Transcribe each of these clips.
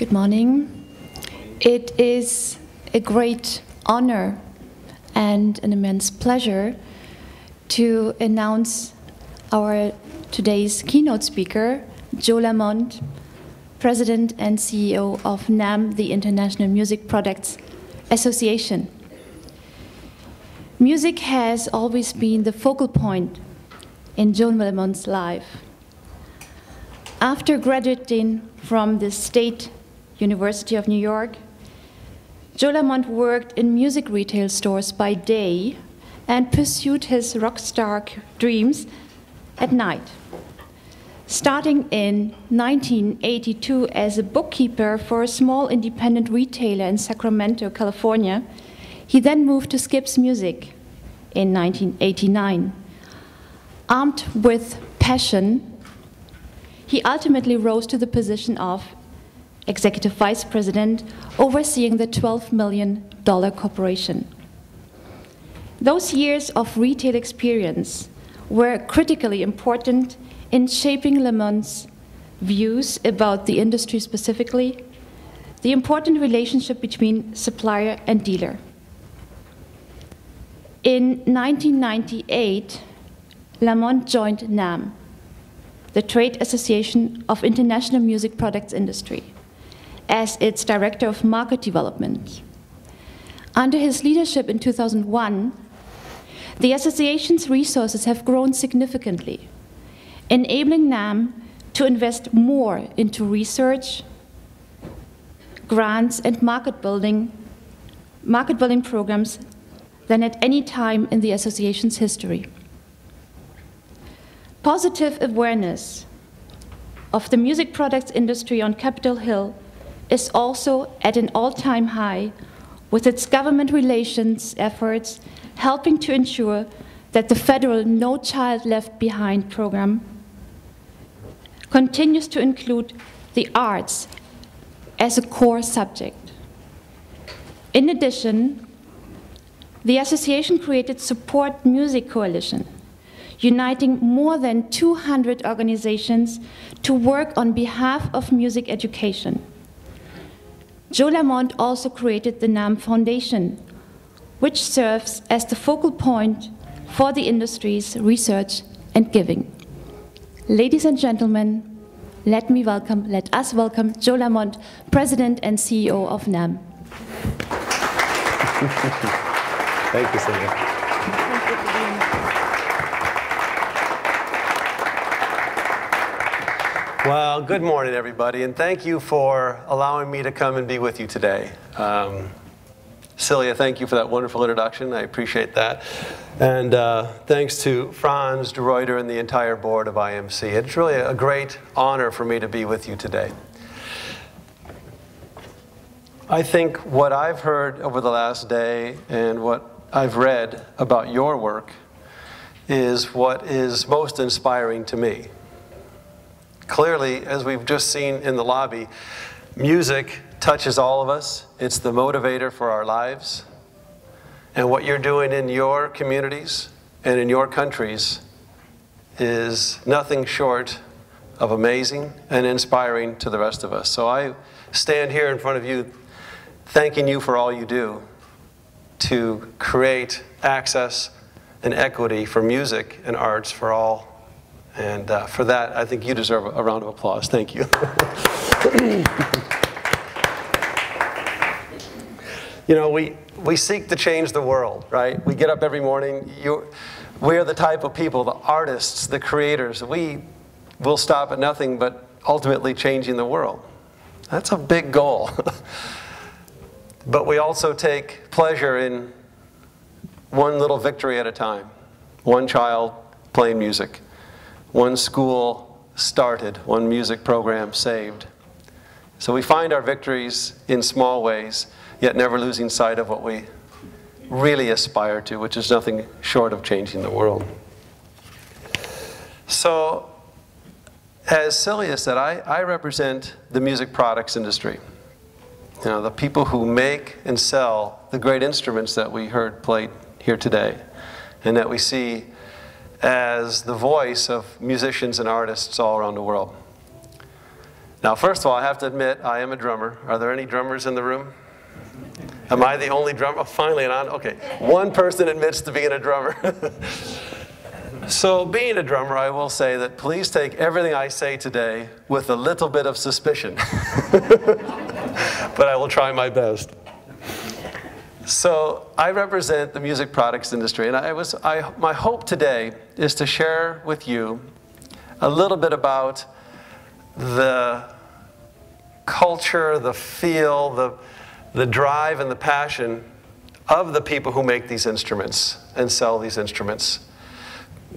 Good morning. It is a great honor and an immense pleasure to announce our today's keynote speaker, Joe Lamond, President and CEO of NAMM, the International Music Products Association. Music has always been the focal point in Joe Lamond's life. After graduating from the State University of New York, Joe Lamond worked in music retail stores by day and pursued his rock star dreams at night. Starting in 1982 as a bookkeeper for a small independent retailer in Sacramento, California, he then moved to Skips Music in 1989. Armed with passion, he ultimately rose to the position of Executive Vice President, overseeing the $12 million corporation. Those years of retail experience were critically important in shaping Lamond's views about the industry specifically, the important relationship between supplier and dealer. In 1998, Lamond joined NAMM, the Trade Association of International Music Products Industry, as its Director of Market Development. Under his leadership in 2001, the association's resources have grown significantly, enabling NAMM to invest more into research, grants, and market building programs than at any time in the association's history. Positive awareness of the music products industry on Capitol Hill is also at an all-time high, with its government relations efforts helping to ensure that the federal No Child Left Behind program continues to include the arts as a core subject. In addition, the association created Support Music Coalition, uniting more than 200 organizations to work on behalf of music education. Joe Lamond also created the NAMM Foundation, which serves as the focal point for the industry's research and giving. Ladies and gentlemen, let us welcome Joe Lamond, President and CEO of NAMM. Thank you, Silja. Well, good morning, everybody, and thank you for allowing me to come and be with you today. Silja, thank you for that wonderful introduction. I appreciate that. And thanks to Franz, De Ruyter, and the entire board of IMC. It's really a great honor for me to be with you today. I think what I've heard over the last day and what I've read about your work is what is most inspiring to me. Clearly, as we've just seen in the lobby, music touches all of us. It's the motivator for our lives. And what you're doing in your communities and in your countries is nothing short of amazing and inspiring to the rest of us. So I stand here in front of you thanking you for all you do to create access and equity for music and arts for all. And for that, I think you deserve a round of applause. Thank you. You know, we seek to change the world, right? We get up every morning. We are the type of people, the artists, the creators. We will stop at nothing but ultimately changing the world. That's a big goal. But we also take pleasure in one little victory at a time. One child playing music. One school started, one music program saved. So we find our victories in small ways, yet never losing sight of what we really aspire to, which is nothing short of changing the world. So, as Silja said, I represent the music products industry. You know, the people who make and sell the great instruments that we heard played here today, and that we see as the voice of musicians and artists all around the world. Now, first of all, I have to admit, I am a drummer. Are there any drummers in the room? Am I the only drummer? Oh, finally, okay. One person admits to being a drummer. So, being a drummer, I will say that please take everything I say today with a little bit of suspicion. But I will try my best. So, I represent the music products industry, and my hope today is to share with you a little bit about the culture, the feel, the drive and the passion of the people who make these instruments and sell these instruments.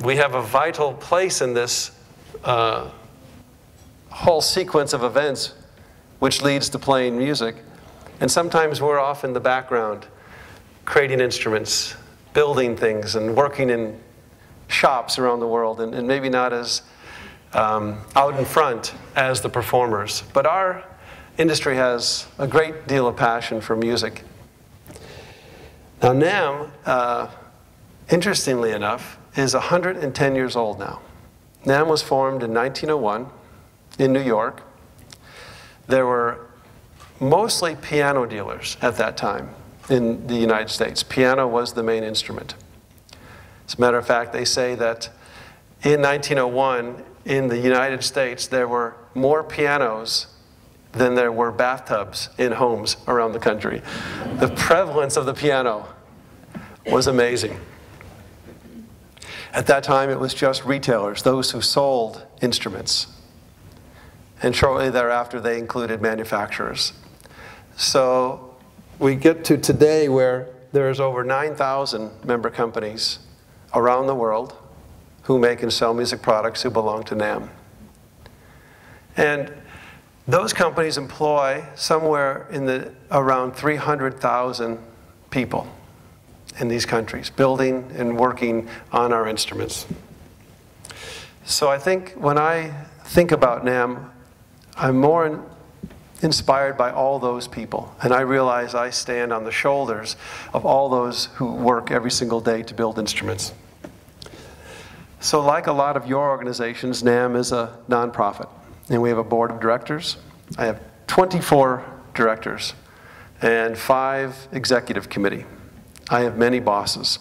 We have a vital place in this whole sequence of events which leads to playing music. And sometimes we're off in the background, creating instruments, building things, and working in shops around the world, and maybe not as out in front as the performers. But our industry has a great deal of passion for music. Now, NAMM, interestingly enough, is 110 years old now. NAMM was formed in 1901 in New York. There were mostly piano dealers at that time in the United States. Piano was the main instrument. As a matter of fact, they say that in 1901, in the United States, there were more pianos than there were bathtubs in homes around the country. The prevalence of the piano was amazing. At that time, it was just retailers, those who sold instruments. And shortly thereafter, they included manufacturers. So we get to today where there's over 9,000 member companies around the world who make and sell music products who belong to NAMM. And those companies employ somewhere in around 300,000 people in these countries, building and working on our instruments. So I think when I think about NAMM, I'm more inspired by all those people. And I realize I stand on the shoulders of all those who work every single day to build instruments. So like a lot of your organizations, NAMM is a nonprofit. And we have a board of directors. I have 24 directors and 5 executive committee. I have many bosses.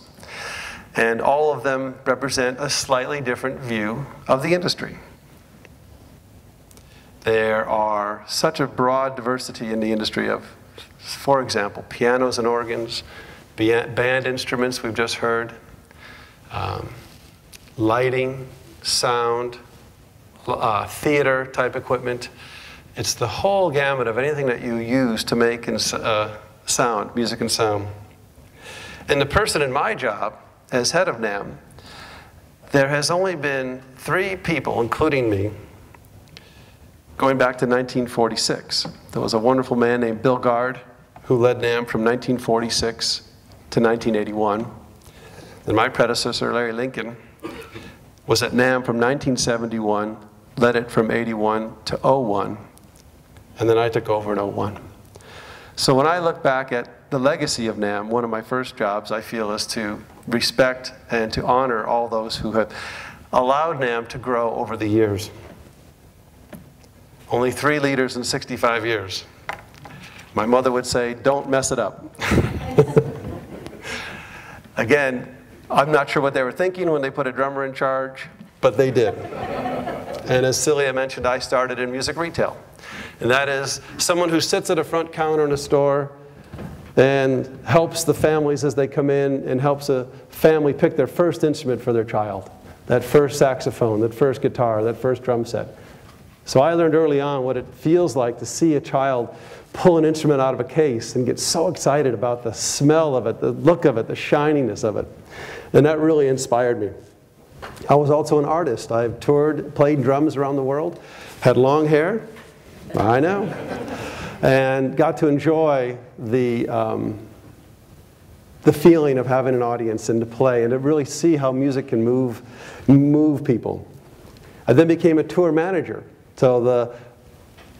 And all of them represent a slightly different view of the industry. There are such a broad diversity in the industry of, for example, pianos and organs, band instruments we've just heard, lighting, sound, theater type equipment. It's the whole gamut of anything that you use to make sound, music and sound. And the person in my job, as head of NAMM, there has only been 3 people, including me, going back to 1946. There was a wonderful man named Bill Gard who led NAMM from 1946 to 1981. And my predecessor, Larry Lincoln, was at NAMM from 1971, led it from 81 to 01, and then I took over in 01. So when I look back at the legacy of NAMM, one of my first jobs, I feel, is to respect and to honor all those who have allowed NAMM to grow over the years. Only 3 leaders in 65 years. My mother would say, don't mess it up. Again, I'm not sure what they were thinking when they put a drummer in charge, but they did. And as Silja mentioned, I started in music retail. And that is someone who sits at a front counter in a store and helps the families as they come in and helps a family pick their first instrument for their child. That first saxophone, that first guitar, that first drum set. So I learned early on what it feels like to see a child pull an instrument out of a case and get so excited about the smell of it, the look of it, the shininess of it. And that really inspired me. I was also an artist. I've toured, played drums around the world, had long hair, I know, and got to enjoy the feeling of having an audience and to play and to really see how music can move people. I then became a tour manager. So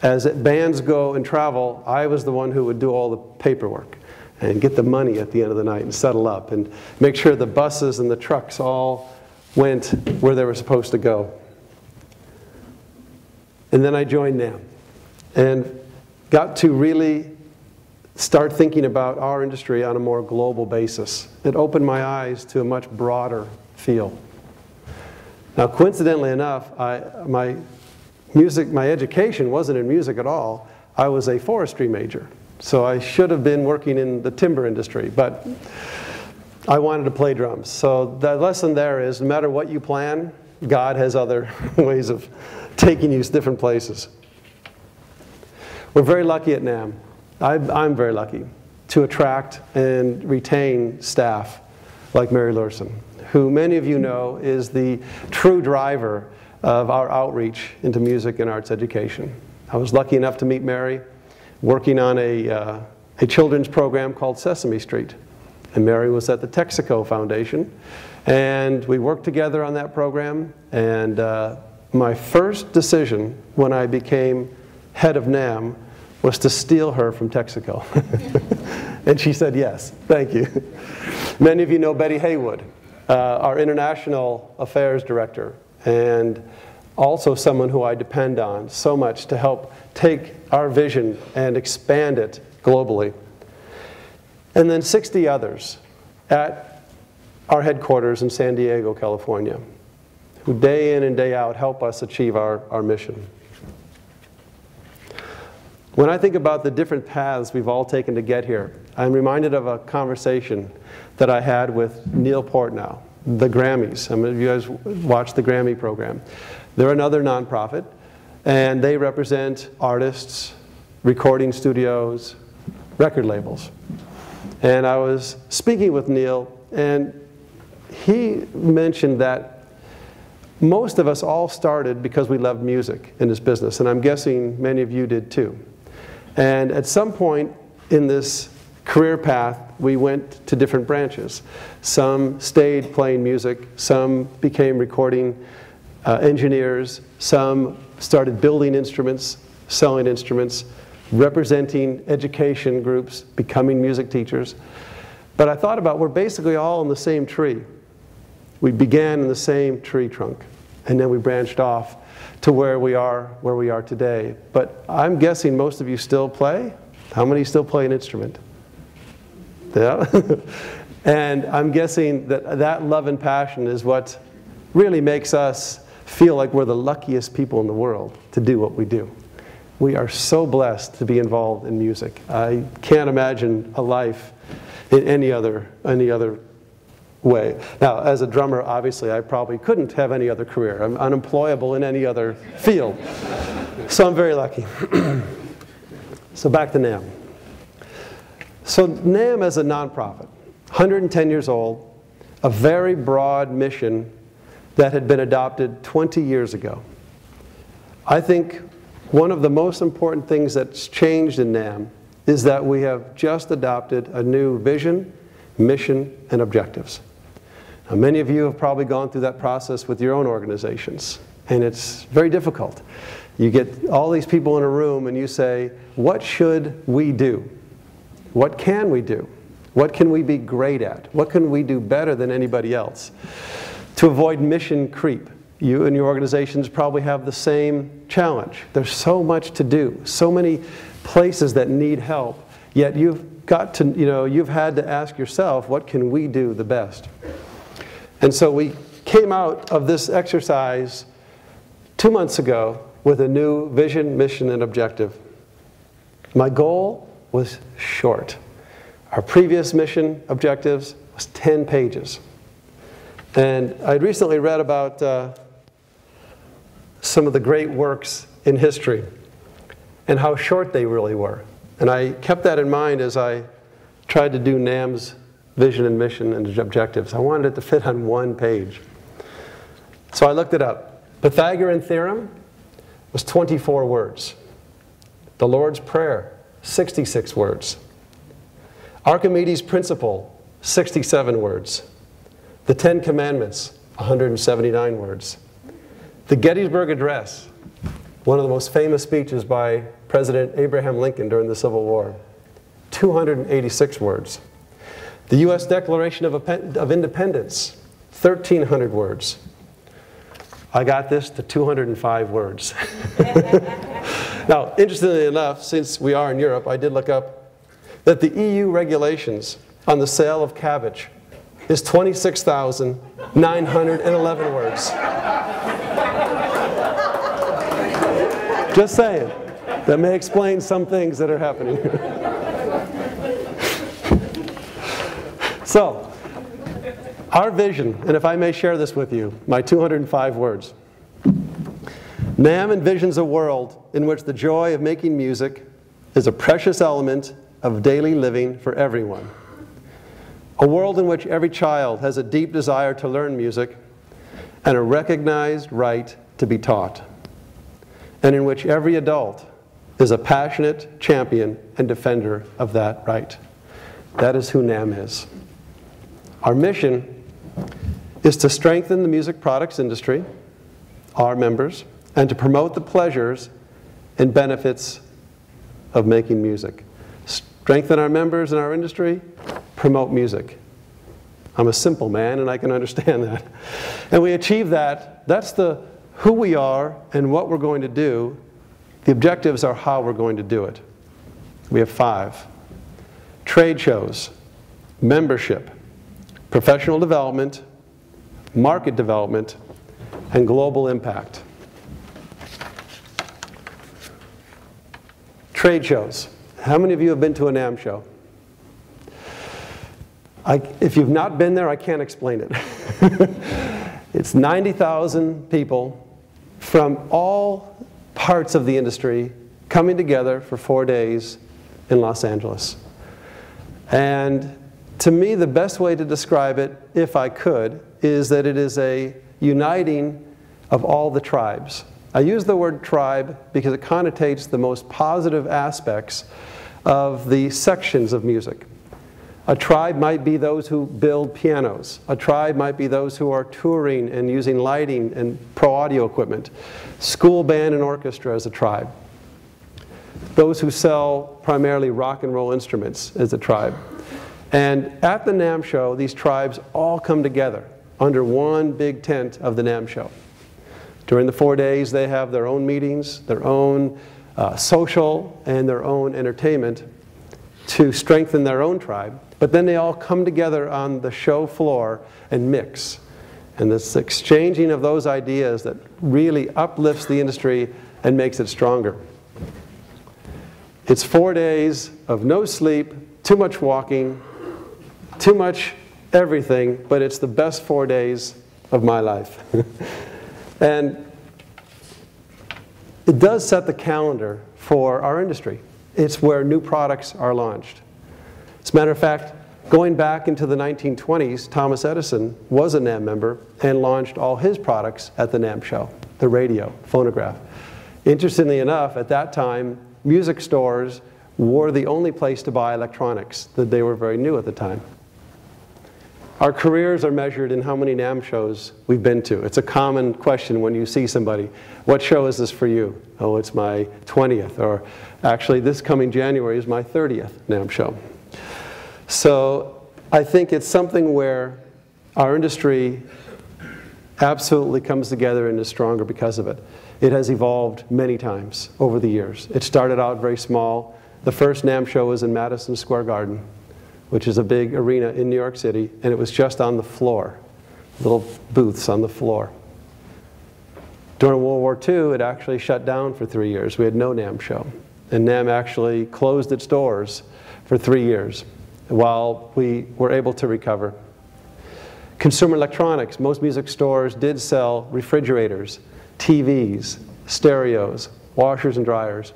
as bands go and travel, I was the one who would do all the paperwork and get the money at the end of the night and settle up and make sure the buses and the trucks all went where they were supposed to go. And then I joined NAMM. and got to really start thinking about our industry on a more global basis. It opened my eyes to a much broader field. Now, coincidentally enough, my education wasn't in music at all. I was a forestry major, so I should have been working in the timber industry, but I wanted to play drums. So the lesson there is, no matter what you plan, God has other ways of taking you to different places. We're very lucky at NAMM. I'm very lucky to attract and retain staff like Mary Luehrsen, who many of you know is the true driver of our outreach into music and arts education. I was lucky enough to meet Mary working on a children's program called Sesame Street. And Mary was at the Texaco Foundation, and we worked together on that program. And my first decision when I became head of NAMM was to steal her from Texaco. And she said yes, thank you. Many of you know Betty Haywood, our international affairs director, and also someone who I depend on so much to help take our vision and expand it globally. And then 60 others at our headquarters in San Diego, California, who day in and day out help us achieve our mission. When I think about the different paths we've all taken to get here, I'm reminded of a conversation that I had with Neil Portnow, the Grammys. Some of you guys watch the Grammy program. They're another nonprofit, and they represent artists, recording studios, record labels. And I was speaking with Neil, and he mentioned that most of us all started because we loved music in this business, and I'm guessing many of you did too. And at some point in this career path, we went to different branches. Some stayed playing music, some became recording engineers, some started building instruments, selling instruments, representing education groups, becoming music teachers. But I thought about, we're basically all in the same tree. We began in the same tree trunk, and then we branched off to where we are today. But I'm guessing most of you still play. How many still play an instrument? Yeah. And I'm guessing that love and passion is what really makes us feel like we're the luckiest people in the world to do what we do. We are so blessed to be involved in music. I can't imagine a life in any other way. Now, as a drummer, obviously, I probably couldn't have any other career. I'm unemployable in any other field. So I'm very lucky. So back to NAMM. So NAMM as a nonprofit, 110 years old, a very broad mission that had been adopted 20 years ago. I think one of the most important things that's changed in NAMM is that we have just adopted a new vision, mission, and objectives. Now, many of you have probably gone through that process with your own organizations, and it's very difficult. You get all these people in a room and you say, what should we do? What can we do? What can we be great at? What can we do better than anybody else? To avoid mission creep. You and your organizations probably have the same challenge. There's so much to do, so many places that need help, yet you've got to, you've had to ask yourself, what can we do the best? And so we came out of this exercise 2 months ago with a new vision, mission, and objective. My goal was short. Our previous mission objectives was 10 pages. And I'd recently read about some of the great works in history and how short they really were. And I kept that in mind as I tried to do NAMM's vision and mission and objectives. I wanted it to fit on 1 page. So I looked it up. Pythagorean theorem was 24 words. The Lord's Prayer, 66 words. Archimedes' principle, 67 words. The 10 Commandments, 179 words. The Gettysburg Address, one of the most famous speeches by President Abraham Lincoln during the Civil War, 286 words. The U.S. Declaration of Independence, 1,300 words. I got this to 205 words. Now, interestingly enough, since we are in Europe, I did look up that the EU regulations on the sale of cabbage is 26,911 words. Just saying. That may explain some things that are happening. So, our vision, and if I may share this with you, my 205 words. NAMM envisions a world in which the joy of making music is a precious element of daily living for everyone. A world in which every child has a deep desire to learn music and a recognized right to be taught. And in which every adult is a passionate champion and defender of that right. That is who NAMM is. Our mission is to strengthen the music products industry, our members, and to promote the pleasures and benefits of making music. Strengthen our members and our industry, promote music. I'm a simple man and I can understand that. And we achieve that. That's who we are and what we're going to do. The objectives are how we're going to do it. We have 5. Trade shows, membership, professional development, market development, and global impact. Trade shows. How many of you have been to a NAMM show? If you've not been there, I can't explain it. It's 90,000 people from all parts of the industry coming together for 4 days in Los Angeles. And to me, the best way to describe it, if I could, is that it is a uniting of all the tribes. I use the word tribe because it connotates the most positive aspects of the sections of music. A tribe might be those who build pianos. A tribe might be those who are touring and using lighting and pro audio equipment. School band and orchestra is a tribe. Those who sell primarily rock and roll instruments is a tribe. And at the NAMM show, these tribes all come together under one big tent of the NAMM show. During the 4 days, they have their own meetings, their own social, and their own entertainment to strengthen their own tribe. But then they all come together on the show floor and mix. And this exchanging of those ideas that really uplifts the industry and makes it stronger. It's 4 days of no sleep, too much walking, too much everything, but it's the best 4 days of my life. And it does set the calendar for our industry. It's where new products are launched. As a matter of fact, going back into the 1920s, Thomas Edison was a NAMM member and launched all his products at the NAMM show, the radio, phonograph. Interestingly enough, at that time, music stores were the only place to buy electronics, that they were very new at the time. Our careers are measured in how many NAMM shows we've been to. It's a common question when you see somebody, what show is this for you? Oh, it's my 20th, or actually this coming January is my 30th NAMM show. So I think it's something where our industry absolutely comes together and is stronger because of it. It has evolved many times over the years. It started out very small. The first NAMM show was in Madison Square Garden, which is a big arena in New York City, and it was just on the floor, little booths on the floor. During World War II, it actually shut down for 3 years. We had no NAMM show. And NAMM actually closed its doors for 3 years while we were able to recover. Consumer electronics, most music stores did sell refrigerators, TVs, stereos, washers and dryers.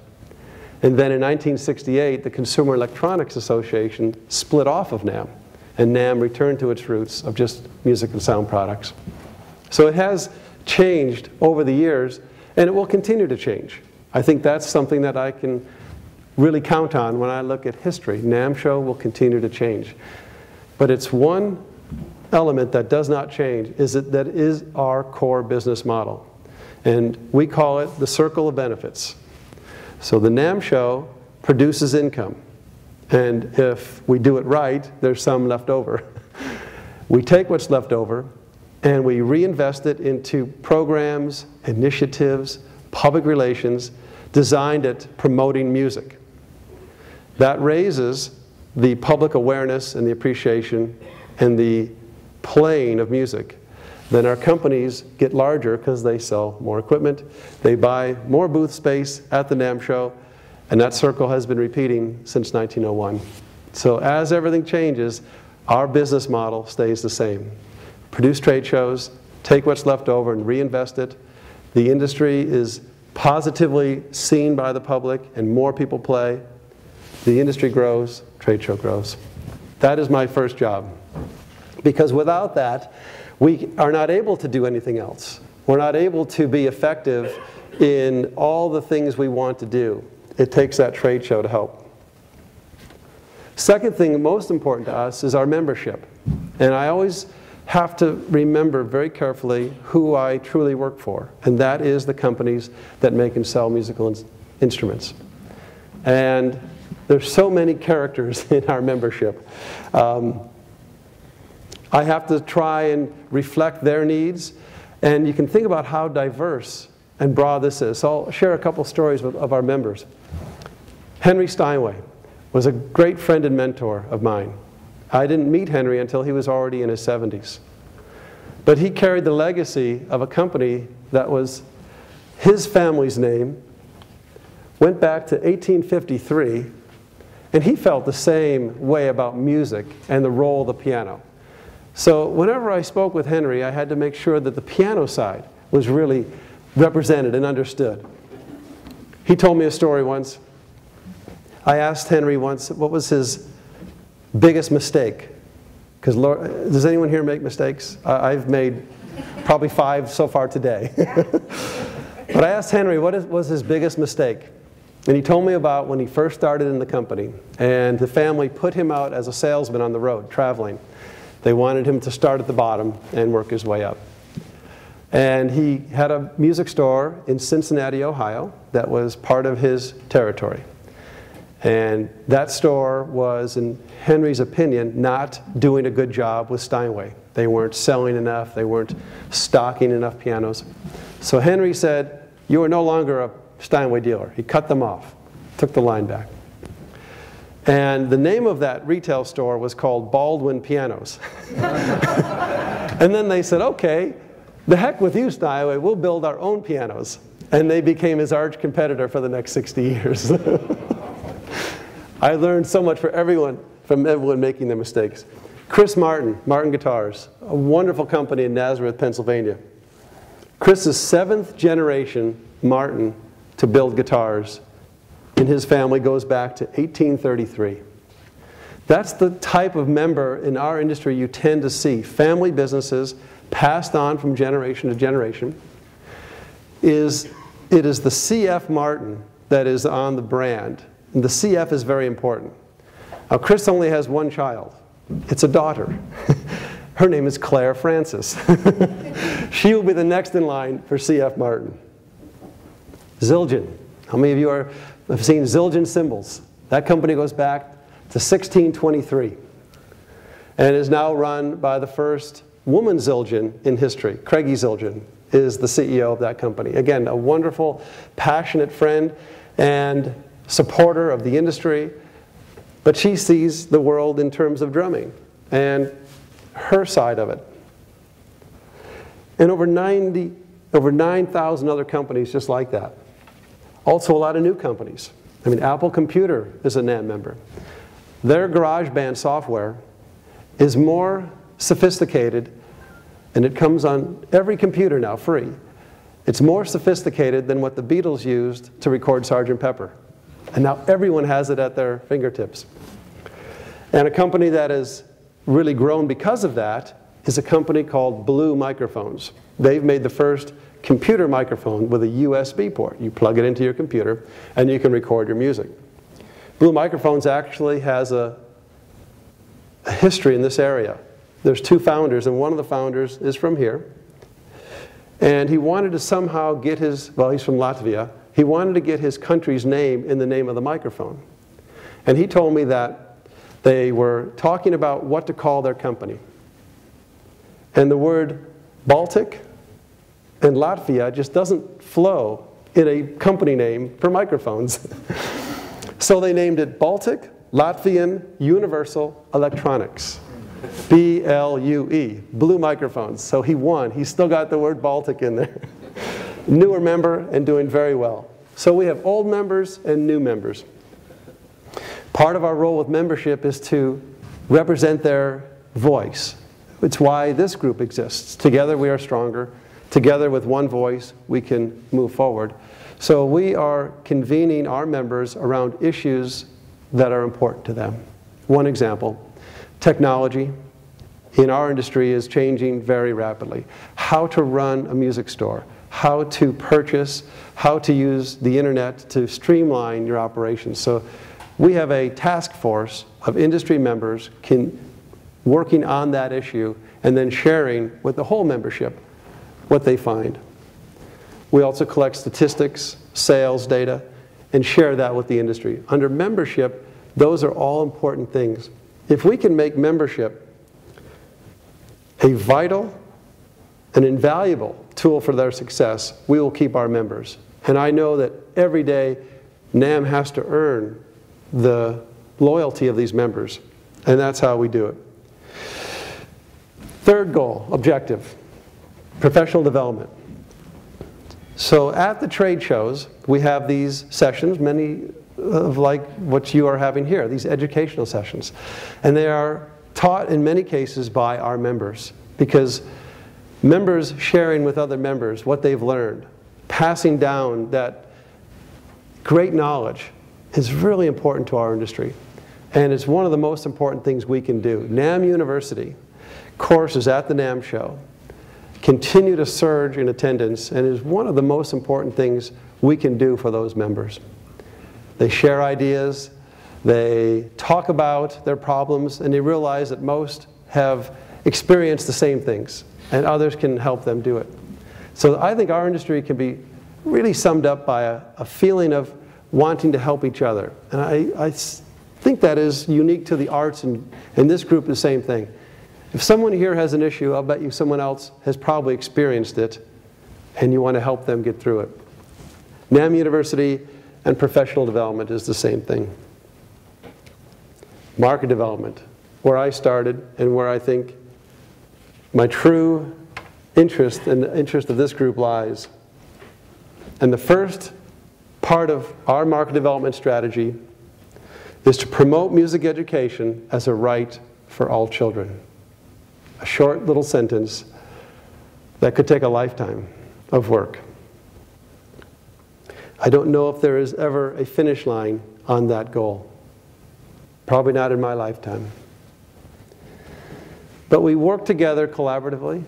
And then in 1968, the Consumer Electronics Association split off of NAMM, and NAMM returned to its roots of just music and sound products. So it has changed over the years, and it will continue to change. I think that's something that I can really count on when I look at history. NAMM show will continue to change. But it's one element that does not change, that is our core business model. And we call it the circle of benefits. So the NAMM show produces income, and if we do it right, there's some left over. We take what's left over and we reinvest it into programs, initiatives, public relations designed it promoting music. That raises the public awareness and the appreciation and the playing of music. Then our companies get larger because they sell more equipment, they buy more booth space at the NAMM show, and that circle has been repeating since 1901. So as everything changes, our business model stays the same. Produce trade shows, take what's left over and reinvest it. The industry is positively seen by the public and more people play. The industry grows, trade show grows. That is my first job. Because without that, we are not able to do anything else. We're not able to be effective in all the things we want to do. It takes that trade show to help. Second thing, most important to us, is our membership. And I always have to remember very carefully who I truly work for. And that is the companies that make and sell musical instruments. And there's so many characters in our membership. I have to try and reflect their needs. And you can think about how diverse and broad this is. So I'll share a couple stories of our members. Henry Steinway was a great friend and mentor of mine. I didn't meet Henry until he was already in his 70s. But he carried the legacy of a company that was his family's name, went back to 1853, and he felt the same way about music and the role of the piano. So whenever I spoke with Henry, I had to make sure that the piano side was really represented and understood. He told me a story once. I asked Henry once what was his biggest mistake. Because does anyone here make mistakes? I've made probably 5 so far today. But I asked Henry what was his biggest mistake. And he told me about when he first started in the company. And the family put him out as a salesman on the road, traveling. They wanted him to start at the bottom and work his way up. And he had a music store in Cincinnati, Ohio, that was part of his territory. And that store was, in Henry's opinion, not doing a good job with Steinway. They weren't selling enough, they weren't stocking enough pianos. So Henry said, "You are no longer a Steinway dealer." He cut them off, took the line back. And the name of that retail store was called Baldwin Pianos. And then they said, "Okay, the heck with you, Steinway, we'll build our own pianos." And they became his arch competitor for the next 60 years. I learned so much from everyone making their mistakes. Chris Martin, Martin Guitars, a wonderful company in Nazareth, Pennsylvania. Chris is 7th generation Martin to build guitars. In his family goes back to 1833. That's the type of member in our industry you tend to see. Family businesses passed on from generation to generation. It is the CF Martin that is on the brand. And the CF is very important. Now, Chris only has one child. It's a daughter. Her name is Claire Francis. She will be the next in line for CF Martin. Zildjian. How many of you have seen Zildjian cymbals? That company goes back to 1623 and is now run by the first woman Zildjian in history. Craigie Zildjian is the CEO of that company. Again, a wonderful, passionate friend and supporter of the industry, but she sees the world in terms of drumming and her side of it. And over 9,000 other companies just like that. Also a lot of new companies. I mean, Apple Computer is a NAMM member. Their GarageBand software is more sophisticated, and it comes on every computer now, free. It's more sophisticated than what the Beatles used to record Sgt. Pepper. And now everyone has it at their fingertips. And a company that has really grown because of that is a company called Blue Microphones. They've made the first computer microphone with a USB port. You plug it into your computer and you can record your music. Blue Microphones actually has a history in this area. There's 2 founders, and one of the founders is from here. And he wanted to somehow get his, well, he's from Latvia, he wanted to get his country's name in the name of the microphone. And he told me that they were talking about what to call their company. And the word Baltic and Latvia just doesn't flow in a company name for microphones. So they named it Baltic Latvian Universal Electronics. BLUE, blue microphones. So he won. He still got the word Baltic in there. Newer member and doing very well. So we have old members and new members. Part of our role with membership is to represent their voice. It's why this group exists. Together we are stronger. Together with one voice we can move forward. So we are convening our members around issues that are important to them. One example, technology in our industry is changing very rapidly. How to run a music store, how to purchase, how to use the internet to streamline your operations. So we have a task force of industry members working on that issue and then sharing with the whole membership what they find. We also collect statistics, sales data, and share that with the industry. Under membership, those are all important things. If we can make membership a vital and invaluable tool for their success, we will keep our members. And I know that every day NAMM has to earn the loyalty of these members, and that's how we do it. Third goal, objective, professional development. So at the trade shows, we have these sessions, many of like what you are having here, these educational sessions. And they are taught in many cases by our members, because members sharing with other members what they've learned, passing down that great knowledge is really important to our industry. And it's one of the most important things we can do. NAMM University courses at the NAMM show continue to surge in attendance and is one of the most important things we can do for those members. They share ideas, they talk about their problems, and they realize that most have experienced the same things, and others can help them do it. So I think our industry can be really summed up by a feeling of wanting to help each other. And I think that is unique to the arts, and this group the same thing. If someone here has an issue, I'll bet you someone else has probably experienced it, and you want to help them get through it. NAMM University and professional development is the same thing. Market development, where I started and where I think my true interest and the interest of this group lies. And the first part of our market development strategy is to promote music education as a right for all children. A short little sentence that could take a lifetime of work. I don't know if there is ever a finish line on that goal. Probably not in my lifetime. But we work together collaboratively,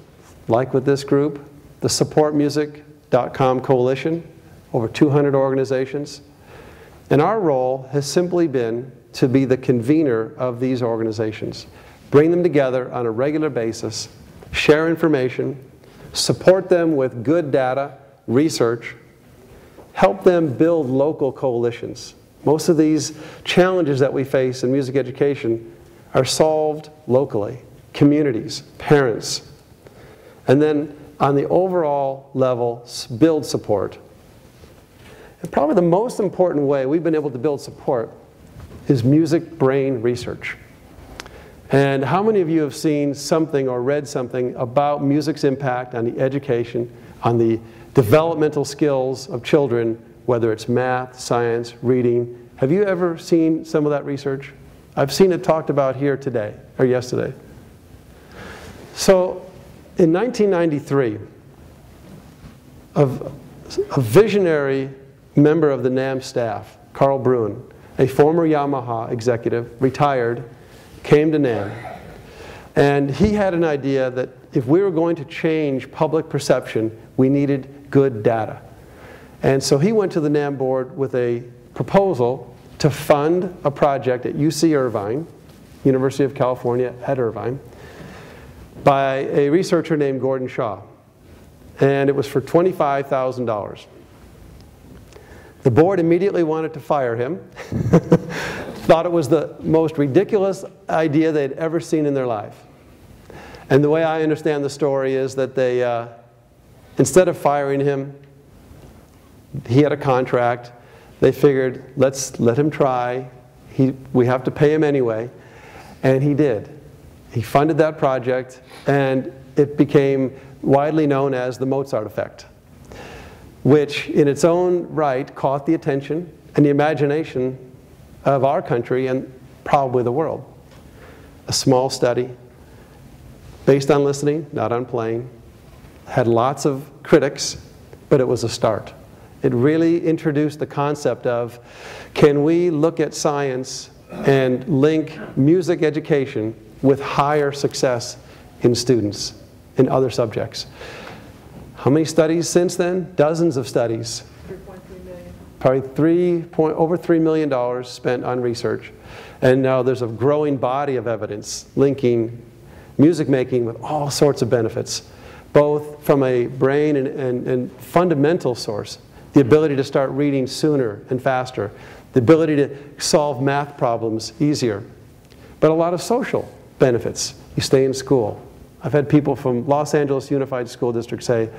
like with this group, the supportmusic.com coalition, over 200 organizations. And our role has simply been to be the convener of these organizations. Bring them together on a regular basis, share information, support them with good data, research, help them build local coalitions. Most of these challenges that we face in music education are solved locally, communities, parents. And then on the overall level, build support. And probably the most important way we've been able to build support is music brain research. And how many of you have seen something or read something about music's impact on the education, on the developmental skills of children, whether it's math, science, reading? Have you ever seen some of that research? I've seen it talked about here today, or yesterday. So in 1993, a visionary member of the NAMM staff, Carl Bruin, a former Yamaha executive, retired, came to NAMM. And he had an idea that if we were going to change public perception, we needed good data. And so he went to the NAMM board with a proposal to fund a project at UC Irvine, University of California at Irvine, by a researcher named Gordon Shaw. And it was for $25,000. The board immediately wanted to fire him, thought it was the most ridiculous idea they'd ever seen in their life. And the way I understand the story is that they, instead of firing him, He had a contract. They figured, let's let him try. We have to pay him anyway. And he did. He funded that project, and it became widely known as the Mozart effect, which in its own right caught the attention and the imagination of our country and probably the world. A small study, based on listening, not on playing, had lots of critics, but it was a start. It really introduced the concept of, can we look at science and link music education with higher success in students in other subjects? How many studies since then? Dozens of studies. 3.3 million. Probably over $3 million spent on research. And now there's a growing body of evidence linking music making with all sorts of benefits, both from a brain and fundamental source. The ability to start reading sooner and faster. The ability to solve math problems easier. But a lot of social benefits. You stay in school. I've had people from Los Angeles Unified School District say,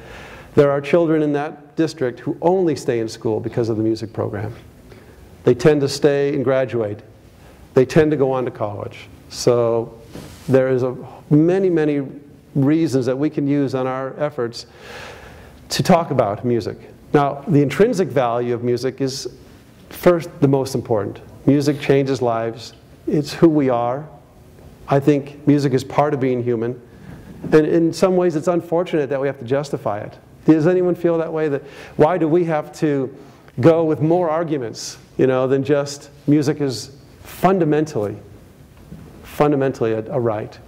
there are children in that district who only stay in school because of the music program. They tend to stay and graduate. They tend to go on to college. So there is many, many reasons that we can use on our efforts to talk about music. Now, the intrinsic value of music is first the most important. Music changes lives. It's who we are. I think music is part of being human. And in some ways, it's unfortunate that we have to justify it. Does anyone feel that way? That why do we have to go with more arguments, than just music is fundamentally a right?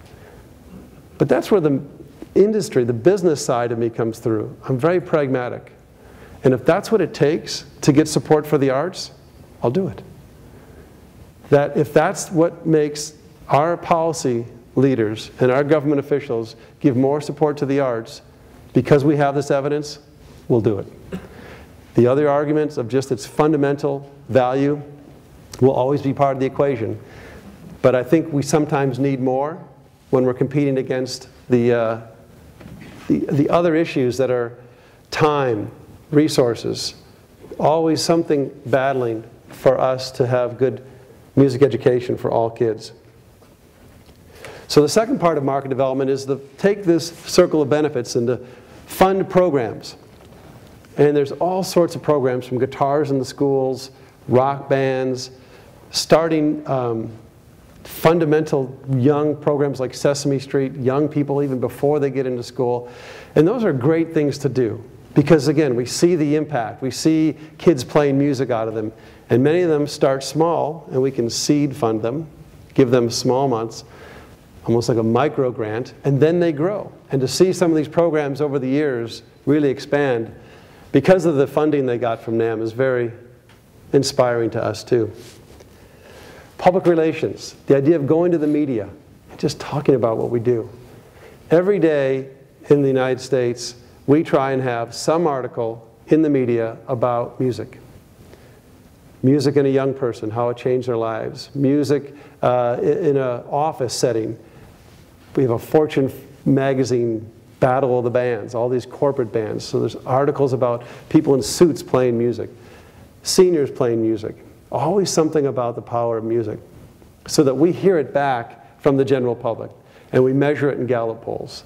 But that's where the industry, the business side of me comes through. I'm very pragmatic. And if that's what it takes to get support for the arts, I'll do it. That if that's what makes our policy leaders and our government officials give more support to the arts because we have this evidence, we'll do it. The other arguments of just its fundamental value will always be part of the equation. But I think we sometimes need more when we're competing against the other issues that are time, resources, always something battling for us to have good music education for all kids. So the second part of market development is to take this circle of benefits and to fund programs. And there's all sorts of programs, from guitars in the schools, rock bands, starting fundamental young programs like Sesame Street, young people even before they get into school. And those are great things to do. Because again, we see the impact. We see kids playing music out of them. And many of them start small, and we can seed fund them, give them small amounts, almost like a micro grant, and then they grow. And to see some of these programs over the years really expand because of the funding they got from NAMM is very inspiring to us too. Public relations, the idea of going to the media and just talking about what we do. Every day in the United States, we try and have some article in the media about music. Music in a young person, how it changed their lives. Music in an office setting. We have a Fortune magazine battle of the bands, all these corporate bands. So there's articles about people in suits playing music, seniors playing music. Always something about the power of music, so that we hear it back from the general public and we measure it in Gallup polls,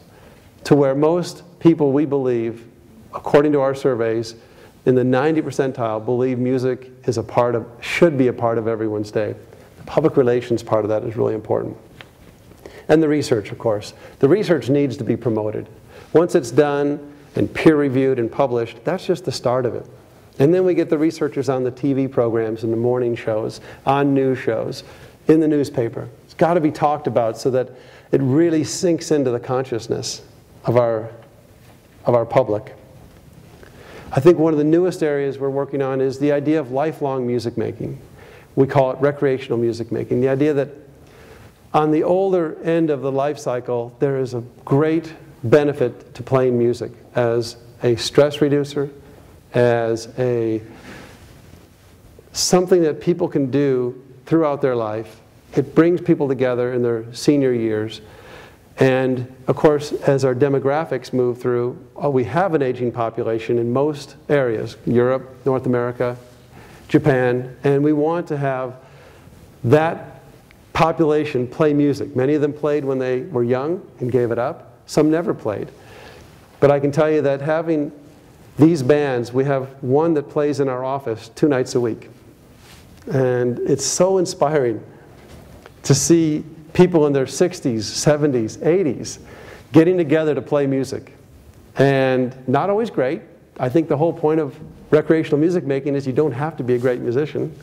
to where most people, we believe, according to our surveys, in the 90th percentile, believe music is should be a part of everyone's day. The public relations part of that is really important. And the research, of course. The research needs to be promoted. Once it's done and peer-reviewed and published, that's just the start of it. And then we get the researchers on the TV programs and the morning shows, on news shows, in the newspaper. It's got to be talked about so that it really sinks into the consciousness of our public. I think one of the newest areas we're working on is the idea of lifelong music making. We call it recreational music making. The idea that on the older end of the life cycle, there is a great benefit to playing music as a stress reducer, as something that people can do throughout their life. It brings people together in their senior years. And of course, as our demographics move through, we have an aging population in most areas, Europe, North America, Japan, and we want to have that population play music. Many of them played when they were young and gave it up. Some never played. But I can tell you that having these bands, we have one that plays in our office 2 nights a week. And it's so inspiring to see people in their 60s, 70s, 80s getting together to play music. And not always great. I think the whole point of recreational music making is you don't have to be a great musician.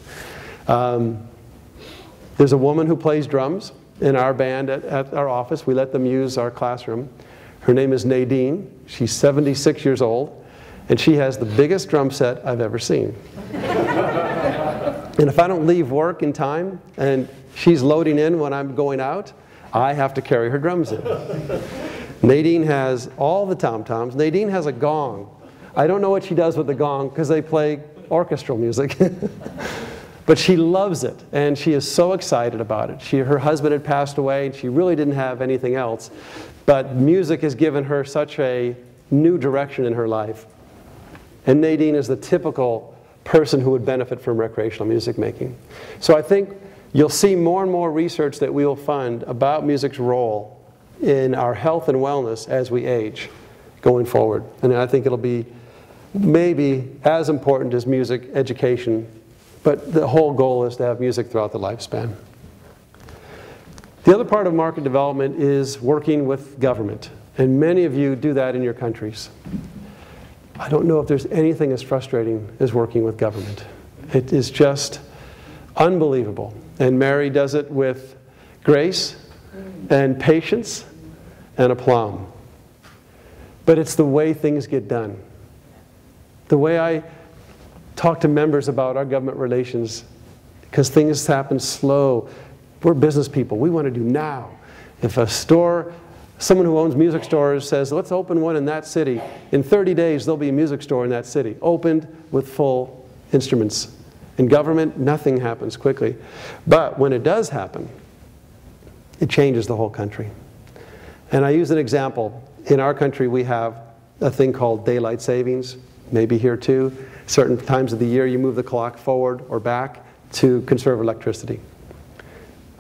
There's a woman who plays drums in our band at our office. We let them use our classroom. Her name is Nadine. She's 76 years old. And she has the biggest drum set I've ever seen. And if I don't leave work in time and she's loading in when I'm going out, I have to carry her drums in. Nadine has all the tom-toms. Nadine has a gong. I don't know what she does with the gong because they play orchestral music. But she loves it, and she is so excited about it. Her husband had passed away, and she really didn't have anything else. But music has given her such a new direction in her life. And Nadine is the typical person who would benefit from recreational music making. So I think you'll see more and more research that we will fund about music's role in our health and wellness as we age going forward. And I think it'll be maybe as important as music education, but the whole goal is to have music throughout the lifespan. The other part of market development is working with government. And many of you do that in your countries. I don't know if there's anything as frustrating as working with government. It is just unbelievable. And Mary does it with grace and patience and aplomb. But it's the way things get done. The way I talk to members about our government relations, because things happen slow. We're business people. We want to do now. If a store, someone who owns music stores says, let's open one in that city, in 30 days there'll be a music store in that city, opened with full instruments. In government, nothing happens quickly. But when it does happen, it changes the whole country. And I use an example. In our country, we have a thing called daylight savings, maybe here too. Certain times of the year, you move the clock forward or back to conserve electricity.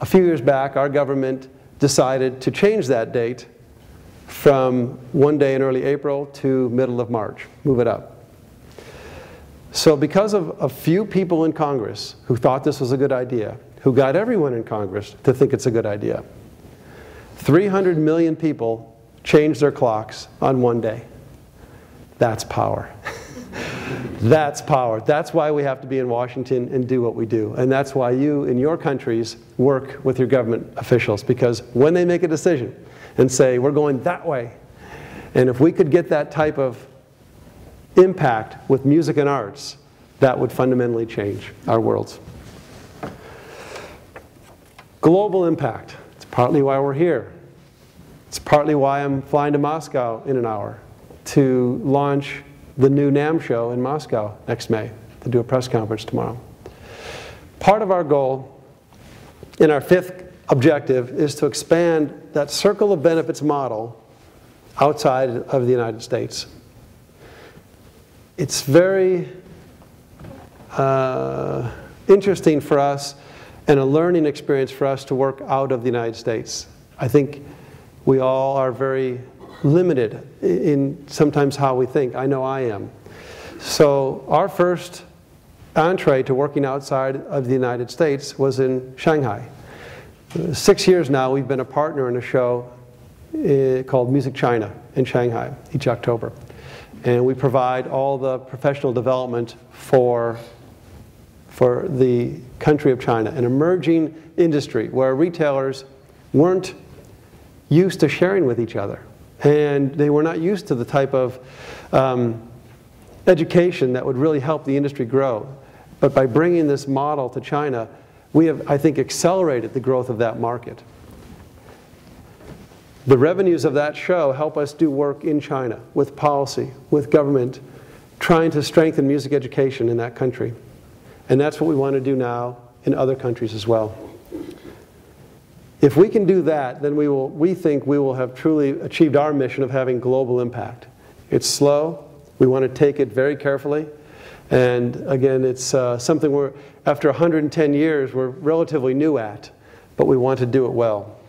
A few years back, our government decided to change that date from one day in early April to middle of March, move it up. So because of a few people in Congress who thought this was a good idea, who got everyone in Congress to think it's a good idea, 300 million people changed their clocks on one day. That's power. That's power. That's why we have to be in Washington and do what we do. And that's why you, in your countries, work with your government officials. Because when they make a decision and say, we're going that way, and if we could get that type of impact with music and arts, that would fundamentally change our worlds. Global impact. It's partly why we're here. It's partly why I'm flying to Moscow in an hour to launch the new NAMM show in Moscow next May, to do a press conference tomorrow. Part of our goal in our 5th objective is to expand that circle of benefits model outside of the United States. It's very interesting for us and a learning experience for us to work out of the United States. I think we all are very limited in sometimes how we think. I know I am. So our first entree to working outside of the United States was in Shanghai. 6 years now we've been a partner in a show called Music China in Shanghai each October. And we provide all the professional development for the country of China, an emerging industry where retailers weren't used to sharing with each other. And they were not used to the type of education that would really help the industry grow. But by bringing this model to China, we have, I think, accelerated the growth of that market. The revenues of that show help us do work in China with policy, with government, trying to strengthen music education in that country. And that's what we want to do now in other countries as well. If we can do that, then we think we will have truly achieved our mission of having global impact. It's slow. We want to take it very carefully. And again, it's something we're, after 110 years, we're relatively new at, but we want to do it well.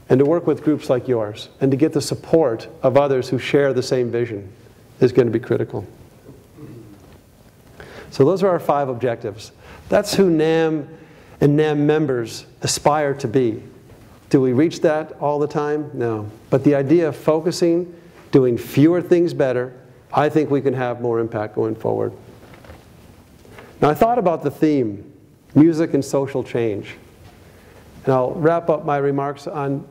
And to work with groups like yours, and to get the support of others who share the same vision is going to be critical. So those are our 5 objectives. That's who NAMM and NAMM members aspire to be. Do we reach that all the time? No. But the idea of focusing, doing fewer things better, I think we can have more impact going forward. Now I thought about the theme, music and social change. And I'll wrap up my remarks on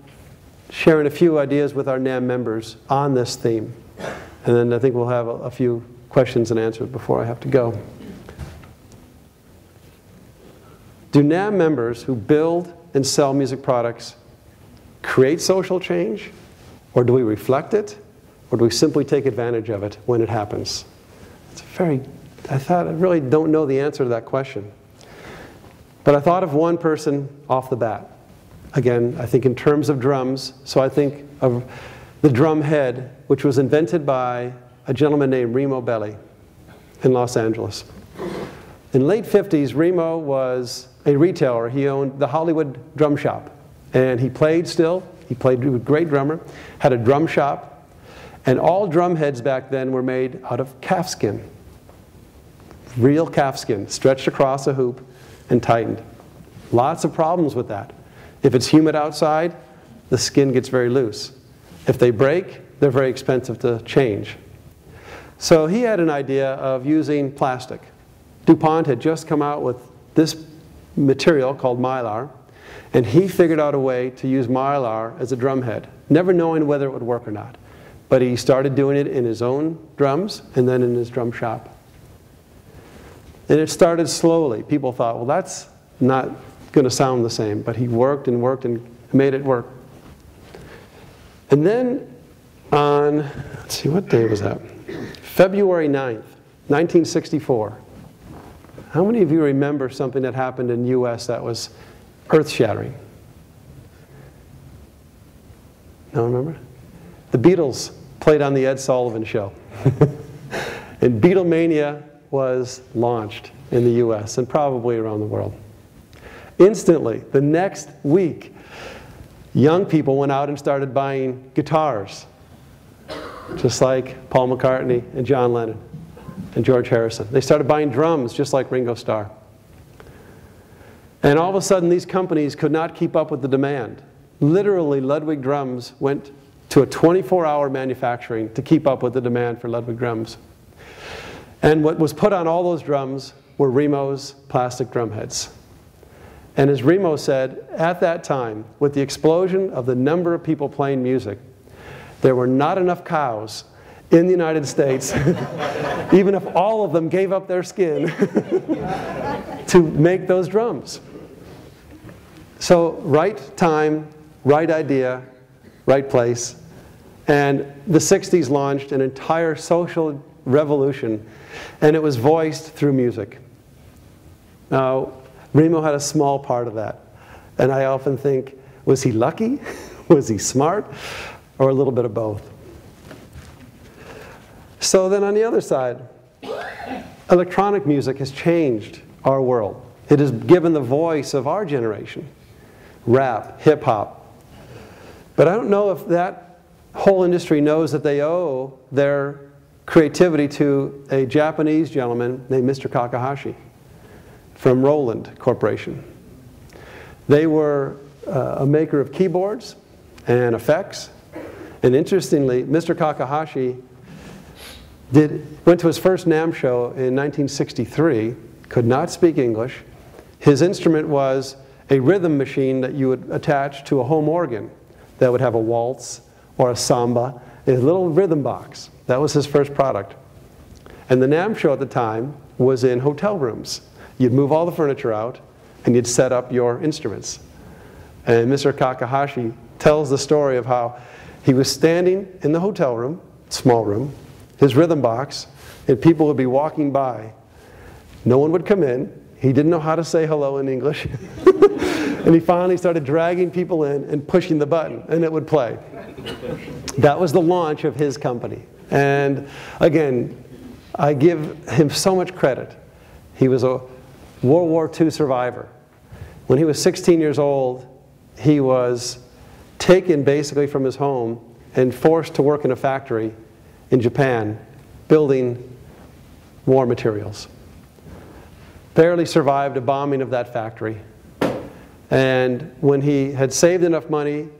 sharing a few ideas with our NAMM members on this theme. And then I think we'll have a few questions and answers before I have to go. Do NAMM members who build and sell music products create social change? Or do we reflect it? Or do we simply take advantage of it when it happens? It's I really don't know the answer to that question. But I thought of one person off the bat. Again, I think in terms of drums, so I think of the drum head, which was invented by a gentleman named Remo Belli in Los Angeles. In the late 50s, Remo was a retailer. He owned the Hollywood Drum Shop. And he played still. He played, he was a great drummer, had a drum shop. And all drum heads back then were made out of calf skin. Real calf skin, stretched across a hoop and tightened. Lots of problems with that. If it's humid outside, the skin gets very loose. If they break, they're very expensive to change. So he had an idea of using plastic. DuPont had just come out with this material called Mylar, and he figured out a way to use Mylar as a drum head, never knowing whether it would work or not. But he started doing it in his own drums and then in his drum shop. And it started slowly. People thought, well, that's not going to sound the same. But he worked and worked and made it work. And then on, let's see, what day was that? February 9th, 1964. How many of you remember something that happened in the US that was earth-shattering? No, remember? The Beatles played on the Ed Sullivan Show. And Beatlemania was launched in the US and probably around the world. Instantly, the next week, young people went out and started buying guitars, just like Paul McCartney and John Lennon and George Harrison. They started buying drums, just like Ringo Starr. And all of a sudden, these companies could not keep up with the demand. Literally, Ludwig drums went to a 24-hour manufacturing to keep up with the demand for Ludwig drums. And what was put on all those drums were Remo's plastic drum heads. And as Remo said, at that time, with the explosion of the number of people playing music, there were not enough cows in the United States, even if all of them gave up their skin, to make those drums. So right time, right idea, right place. And the 60s launched an entire social revolution, and it was voiced through music. Now, Remo had a small part of that. And I often think, was he lucky? Was he smart? Or a little bit of both? So then on the other side, electronic music has changed our world. It has given the voice of our generation. Rap, hip hop. But I don't know if that whole industry knows that they owe their creativity to a Japanese gentleman named Mr. Kakahashi from Roland Corporation. They were a maker of keyboards and effects. And interestingly, Mr. Kakahashi went to his first NAMM show in 1963, could not speak English. His instrument was a rhythm machine that you would attach to a home organ that would have a waltz or a samba, a little rhythm box. That was his first product. And the NAMM show at the time was in hotel rooms. You'd move all the furniture out, and you'd set up your instruments. And Mr. Kakahashi tells the story of how he was standing in the hotel room, small room, his rhythm box, and people would be walking by. No one would come in. He didn't know how to say hello in English. And he finally started dragging people in and pushing the button, and it would play. That was the launch of his company. And again, I give him so much credit. He was a World War II survivor. When he was 16 years old, he was taken basically from his home and forced to work in a factory in Japan building war materials. Barely survived a bombing of that factory. And when he had saved enough money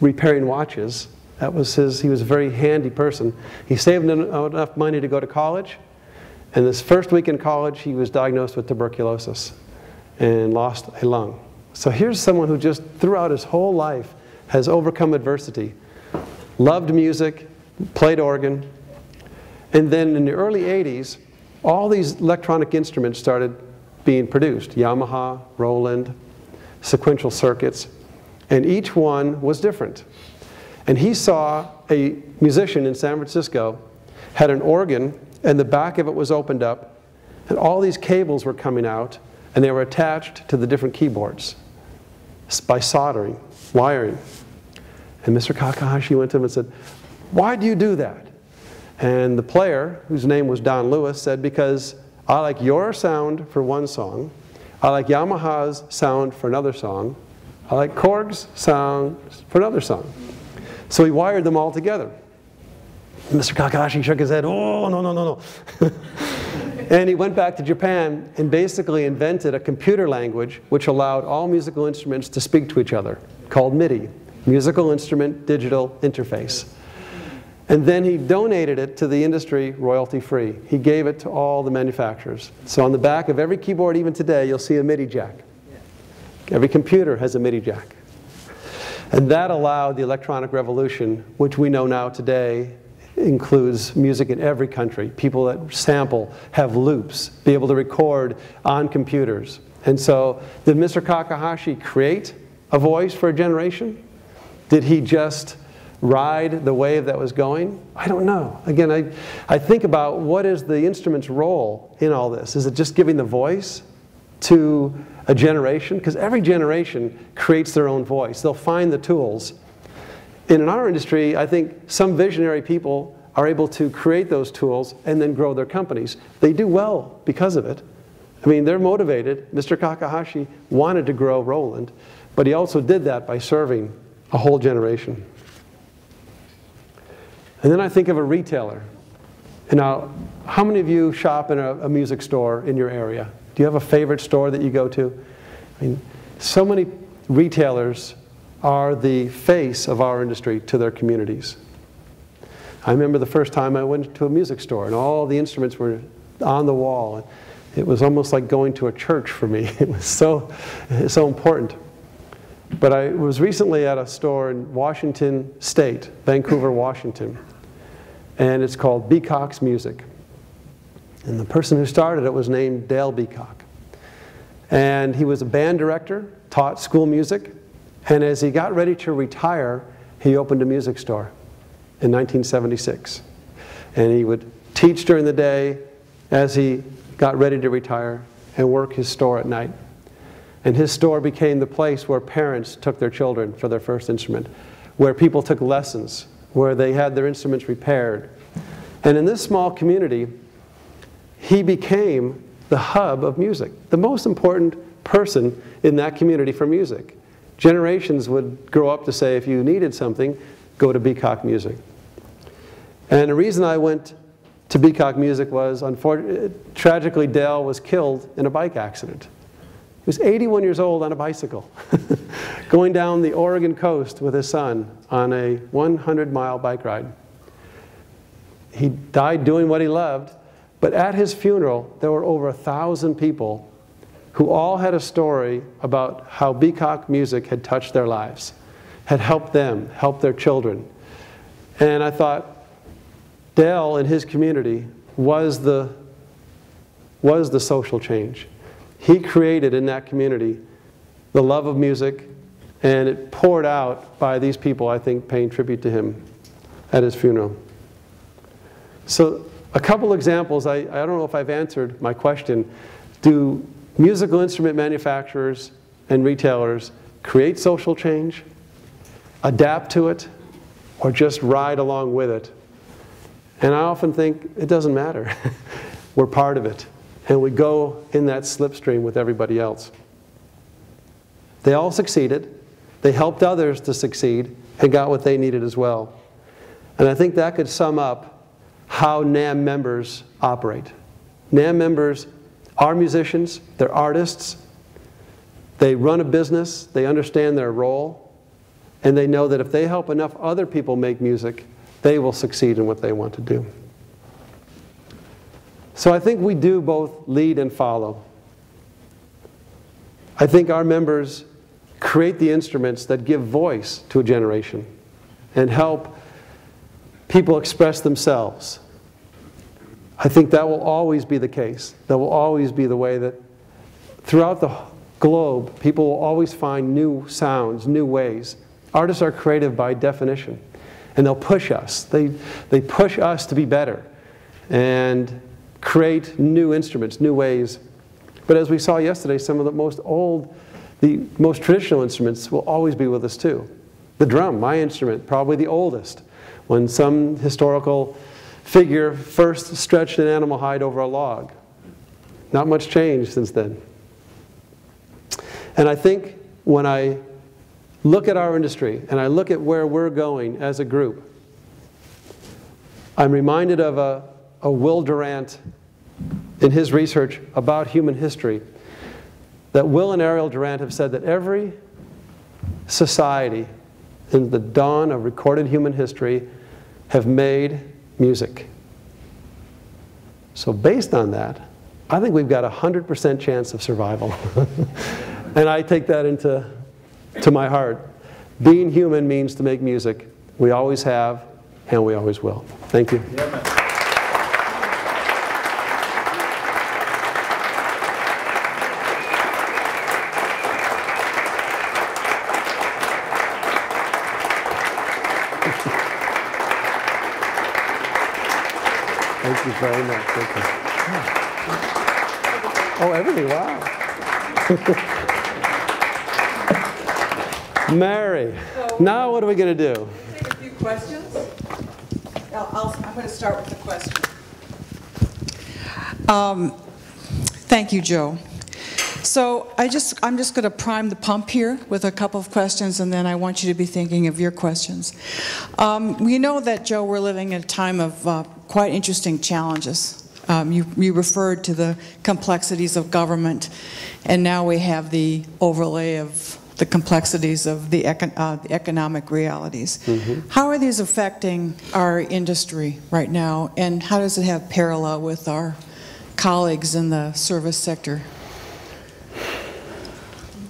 repairing watches, that was he was a very handy person. He saved enough money to go to college, and this first week in college he was diagnosed with tuberculosis and lost a lung. So here's someone who just throughout his whole life has overcome adversity, loved music, played organ, and then in the early 80s, all these electronic instruments started being produced. Yamaha, Roland, sequential circuits, and each one was different. And he saw a musician in San Francisco had an organ, and the back of it was opened up, and all these cables were coming out, and they were attached to the different keyboards by soldering, wiring. And Mr. Kakahashi went to him and said, "Why do you do that?" And the player, whose name was Don Lewis, said, "Because I like your sound for one song, I like Yamaha's sound for another song, I like Korg's sound for another song." So he wired them all together. And Mr. Kakahashi shook his head, "Oh, no, no, no, no." And he went back to Japan and basically invented a computer language which allowed all musical instruments to speak to each other, called MIDI, Musical Instrument Digital Interface. And then he donated it to the industry royalty-free. He gave it to all the manufacturers. So on the back of every keyboard, even today, you'll see a MIDI jack. Every computer has a MIDI jack. And that allowed the electronic revolution, which we know now today includes music in every country. People that sample, have loops, be able to record on computers. And so, did Mr. Kakahashi create a voice for a generation? Did he just ride the wave that was going? I don't know. Again, I think about what is the instrument's role in all this. Is it just giving the voice to a generation? Because every generation creates their own voice. They'll find the tools. And in our industry, I think some visionary people are able to create those tools and then grow their companies. They do well because of it. I mean, they're motivated. Mr. Kakahashi wanted to grow Roland, but he also did that by serving a whole generation. And then I think of a retailer. And now, how many of you shop in a music store in your area? Do you have a favorite store that you go to? I mean, so many retailers are the face of our industry to their communities. I remember the first time I went to a music store and all the instruments were on the wall. It was almost like going to a church for me. It was so important. But I was recently at a store in Washington State, Vancouver, Washington, and it's called Beacock's Music. And the person who started it was named Dale Beacock. And he was a band director, taught school music, and as he got ready to retire, he opened a music store in 1976. And he would teach during the day as he got ready to retire and work his store at night. And his store became the place where parents took their children for their first instrument, where people took lessons, where they had their instruments repaired. And in this small community, he became the hub of music, the most important person in that community for music. Generations would grow up to say, if you needed something, go to Beacock Music. And the reason I went to Beacock Music was, tragically, Dale was killed in a bike accident. He was 81 years old on a bicycle, going down the Oregon coast with his son on a 100-mile bike ride. He died doing what he loved, but at his funeral, there were over 1,000 people who all had a story about how Beacock Music had touched their lives, had helped them, helped their children. And I thought, Dale and his community was the social change. He created in that community the love of music, and it poured out by these people, I think, paying tribute to him at his funeral. So a couple examples, I don't know if I've answered my question. Do musical instrument manufacturers and retailers create social change, adapt to it, or just ride along with it. And I often think it doesn't matter. We're part of it. And we go in that slipstream with everybody else. They all succeeded. They helped others to succeed and got what they needed as well. And I think that could sum up how NAMM members operate. NAMM members are musicians, they're artists, they run a business, they understand their role, and they know that if they help enough other people make music, they will succeed in what they want to do. So I think we do both lead and follow. I think our members create the instruments that give voice to a generation and help people express themselves. I think that will always be the case. That will always be the way that throughout the globe, people will always find new sounds, new ways. Artists are creative by definition, and they'll push us. They push us to be better and create new instruments, new ways. But as we saw yesterday, some of the most traditional instruments will always be with us too. The drum, my instrument, probably the oldest. When some historical figure first stretched an animal hide over a log. Not much change since then. And I think when I look at our industry and I look at where we're going as a group, I'm reminded of a Will Durant in his research about human history, that Will and Ariel Durant have said that every society in the dawn of recorded human history have made music. So based on that, I think we've got a 100% chance of survival. And I take that to my heart. Being human means to make music. We always have, and we always will. Thank you. Yeah, Thank you very much. Thank you. Oh, everything, wow. Mary, so, now what are we going to do? Take a few questions. I'm going to start with the question. Thank you, Joe. So I'm just going to prime the pump here with a couple of questions, and then I want you to be thinking of your questions. We know that, Joe, we're living in a time of quite interesting challenges. You referred to the complexities of government, and now we have the overlay of the complexities of the economic realities. Mm-hmm. How are these affecting our industry right now, and how does it have parallel with our colleagues in the service sector?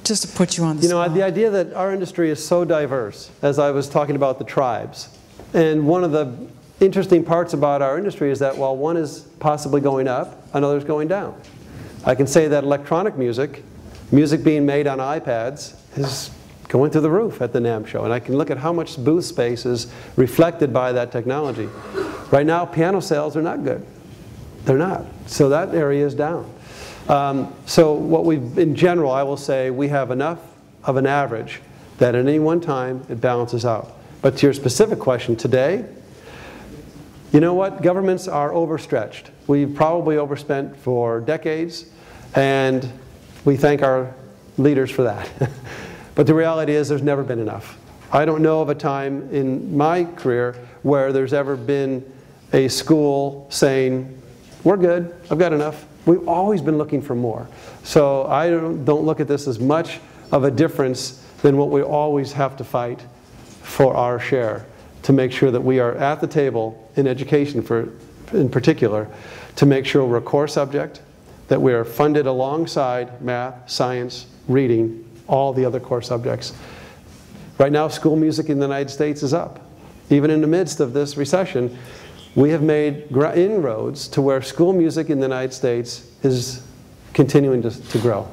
Just to put you on the spot. The idea that our industry is so diverse, as I was talking about the tribes, and one of the interesting parts about our industry is that while one is possibly going up, another is going down. I can say that electronic music being made on iPads, is going through the roof at the NAMM show, and I can look at how much booth space is reflected by that technology. Right now, piano sales are not good. They're not. So that area is down. So what in general, I will say we have enough of an average that at any one time it balances out. But to your specific question today, you know what? Governments are overstretched. We've probably overspent for decades, and we thank our leaders for that. But the reality is there's never been enough. I don't know of a time in my career where there's ever been a school saying, we're good, I've got enough. We've always been looking for more. So I don't look at this as much of a difference than what we always have to fight for our share to make sure that we are at the table in education in particular, to make sure we're a core subject, that we are funded alongside math, science, reading, all the other core subjects. Right now, school music in the United States is up. Even in the midst of this recession, we have made inroads to where school music in the United States is continuing to grow.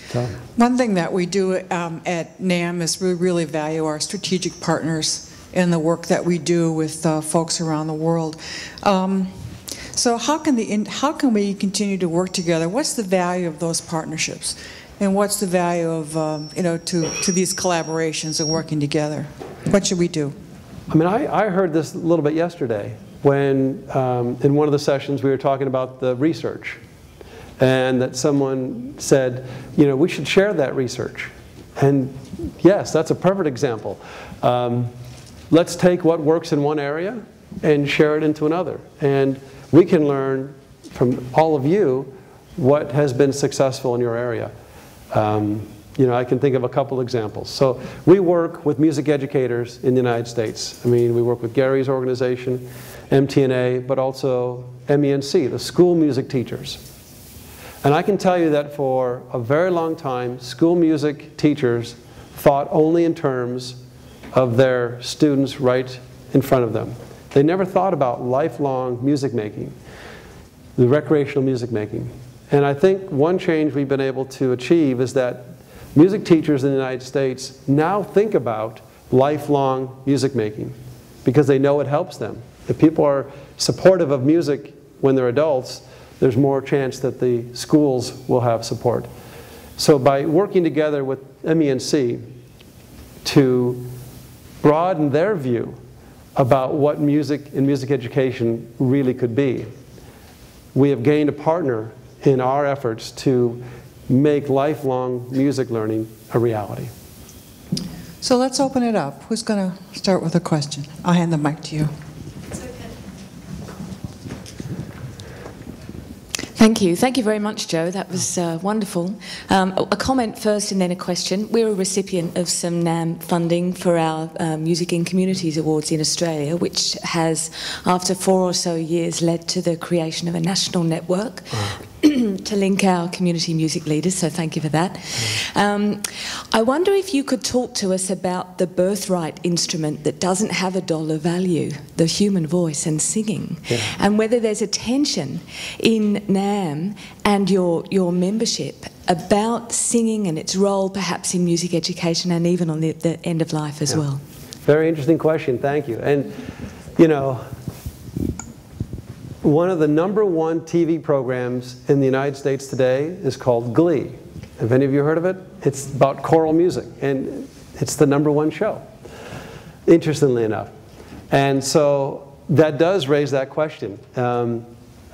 So. One thing that we do at NAMM is we really value our strategic partners and the work that we do with folks around the world. So how can we continue to work together? What's the value of those partnerships? And what's the value of, to these collaborations and working together? What should we do? I mean, I heard this a little bit yesterday when, in one of the sessions, we were talking about the research. And that someone said, we should share that research. And yes, that's a perfect example. Let's take what works in one area and share it into another. And we can learn from all of you what has been successful in your area. I can think of a couple examples. So we work with music educators in the United States. I mean, we work with Gary's organization, MTNA, but also MENC, the school music teachers. And I can tell you that for a very long time, school music teachers thought only in terms of their students right in front of them. They never thought about lifelong music making, the recreational music making. And I think one change we've been able to achieve is that music teachers in the United States now think about lifelong music making because they know it helps them. If people are supportive of music when they're adults, there's more chance that the schools will have support. So by working together with MENC to broaden their view about what music and music education really could be, we have gained a partner in our efforts to make lifelong music learning a reality. So let's open it up. Who's going to start with a question? I'll hand the mic to you. Thank you. Thank you very much, Joe. That was wonderful. A comment first and then a question. We're a recipient of some NAMM funding for our Music in Communities Awards in Australia, which has, after 4 or so years, led to the creation of a national network to link our community music leaders, so thank you for that. I wonder if you could talk to us about the birthright instrument that doesn't have a dollar value, the human voice and singing, and whether there's a tension in NAMM and your membership about singing and its role perhaps in music education and even on the end of life as well. Very interesting question, thank you. And, one of the #1 TV programs in the United States today is called Glee. Have any of you heard of it? It's about choral music, and it's the #1 show, interestingly enough. And so that does raise that question. A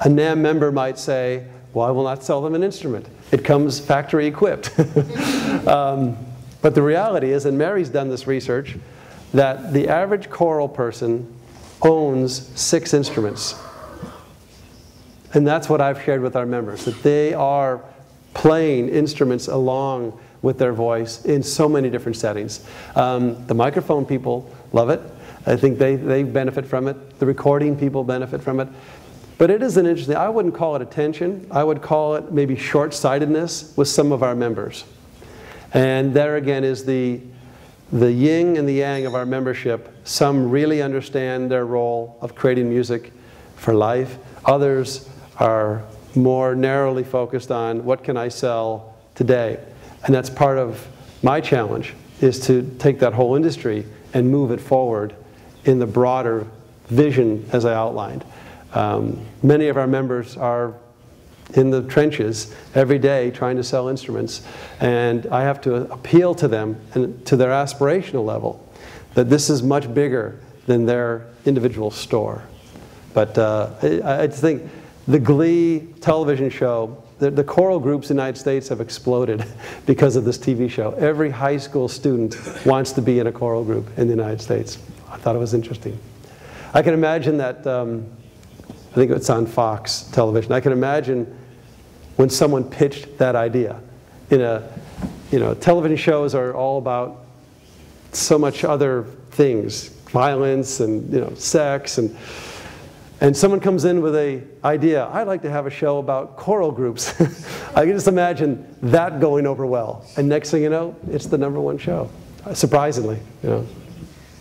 NAMM member might say, well, I will not sell them an instrument. It comes factory equipped. But the reality is, and Mary's done this research, that the average choral person owns 6 instruments. And that's what I've shared with our members, that they are playing instruments along with their voice in so many different settings. The microphone people love it. I think they benefit from it. The recording people benefit from it. But it is an interesting, I wouldn't call it attention. I would call it maybe short-sightedness with some of our members. And there again is the yin and the yang of our membership. Some really understand their role of creating music for life. Others are more narrowly focused on what can I sell today. And that's part of my challenge, is to take that whole industry and move it forward in the broader vision as I outlined. Many of our members are in the trenches every day trying to sell instruments, and I have to appeal to them and to their aspirational level that this is much bigger than their individual store. But I think the Glee television show, the choral groups in the United States have exploded because of this TV show. Every high school student wants to be in a choral group in the United States. I thought it was interesting. I can imagine that, I think it's on Fox television, I can imagine when someone pitched that idea. Television shows are all about so much other things, violence and sex, and someone comes in with an idea, I'd like to have a show about choral groups. I can just imagine that going over well. And next thing you know, it's the #1 show, surprisingly.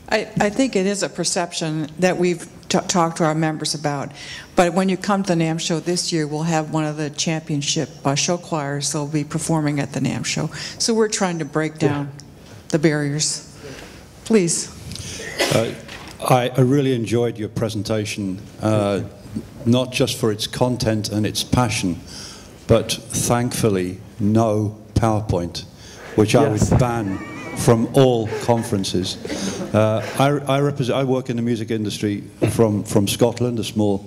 I think it is a perception that we've talked to our members about. But when you come to the NAMM show this year, we'll have one of the championship show choirs that'll be performing at the NAMM show. So we're trying to break down the barriers. Please. I really enjoyed your presentation, not just for its content and its passion, but thankfully no PowerPoint, which I would ban from all conferences. I work in the music industry from Scotland, a small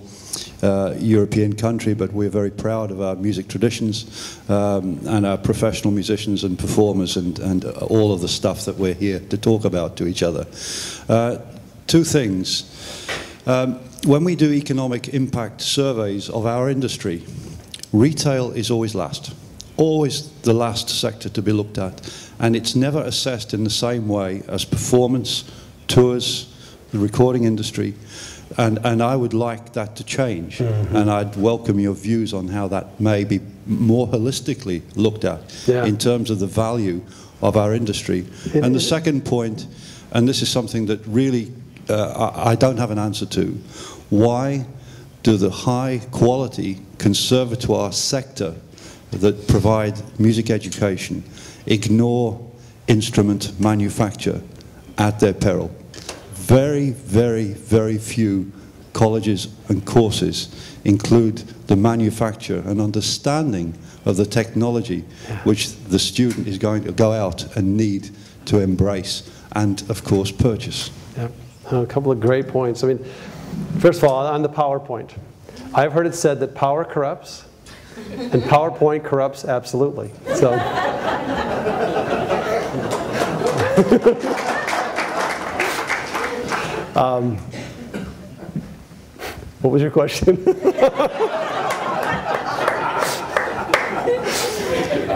European country, but we're very proud of our music traditions and our professional musicians and performers and all of the stuff that we're here to talk about to each other. Two things. When we do economic impact surveys of our industry, retail is always last. Always the last sector to be looked at. And it's never assessed in the same way as performance, tours, the recording industry. And I would like that to change. And I'd welcome your views on how that may be more holistically looked at in terms of the value of our industry. And the second point, and this is something that really I don't have an answer to, why do the high quality conservatoire sector that provide music education ignore instrument manufacture at their peril? Very, very, very few colleges and courses include the manufacture and understanding of the technology which the student is going to go out and need to embrace and, of course, purchase. Yeah. A couple of great points. I mean, first of all, on the PowerPoint, I've heard it said that power corrupts, and PowerPoint corrupts absolutely. So, what was your question?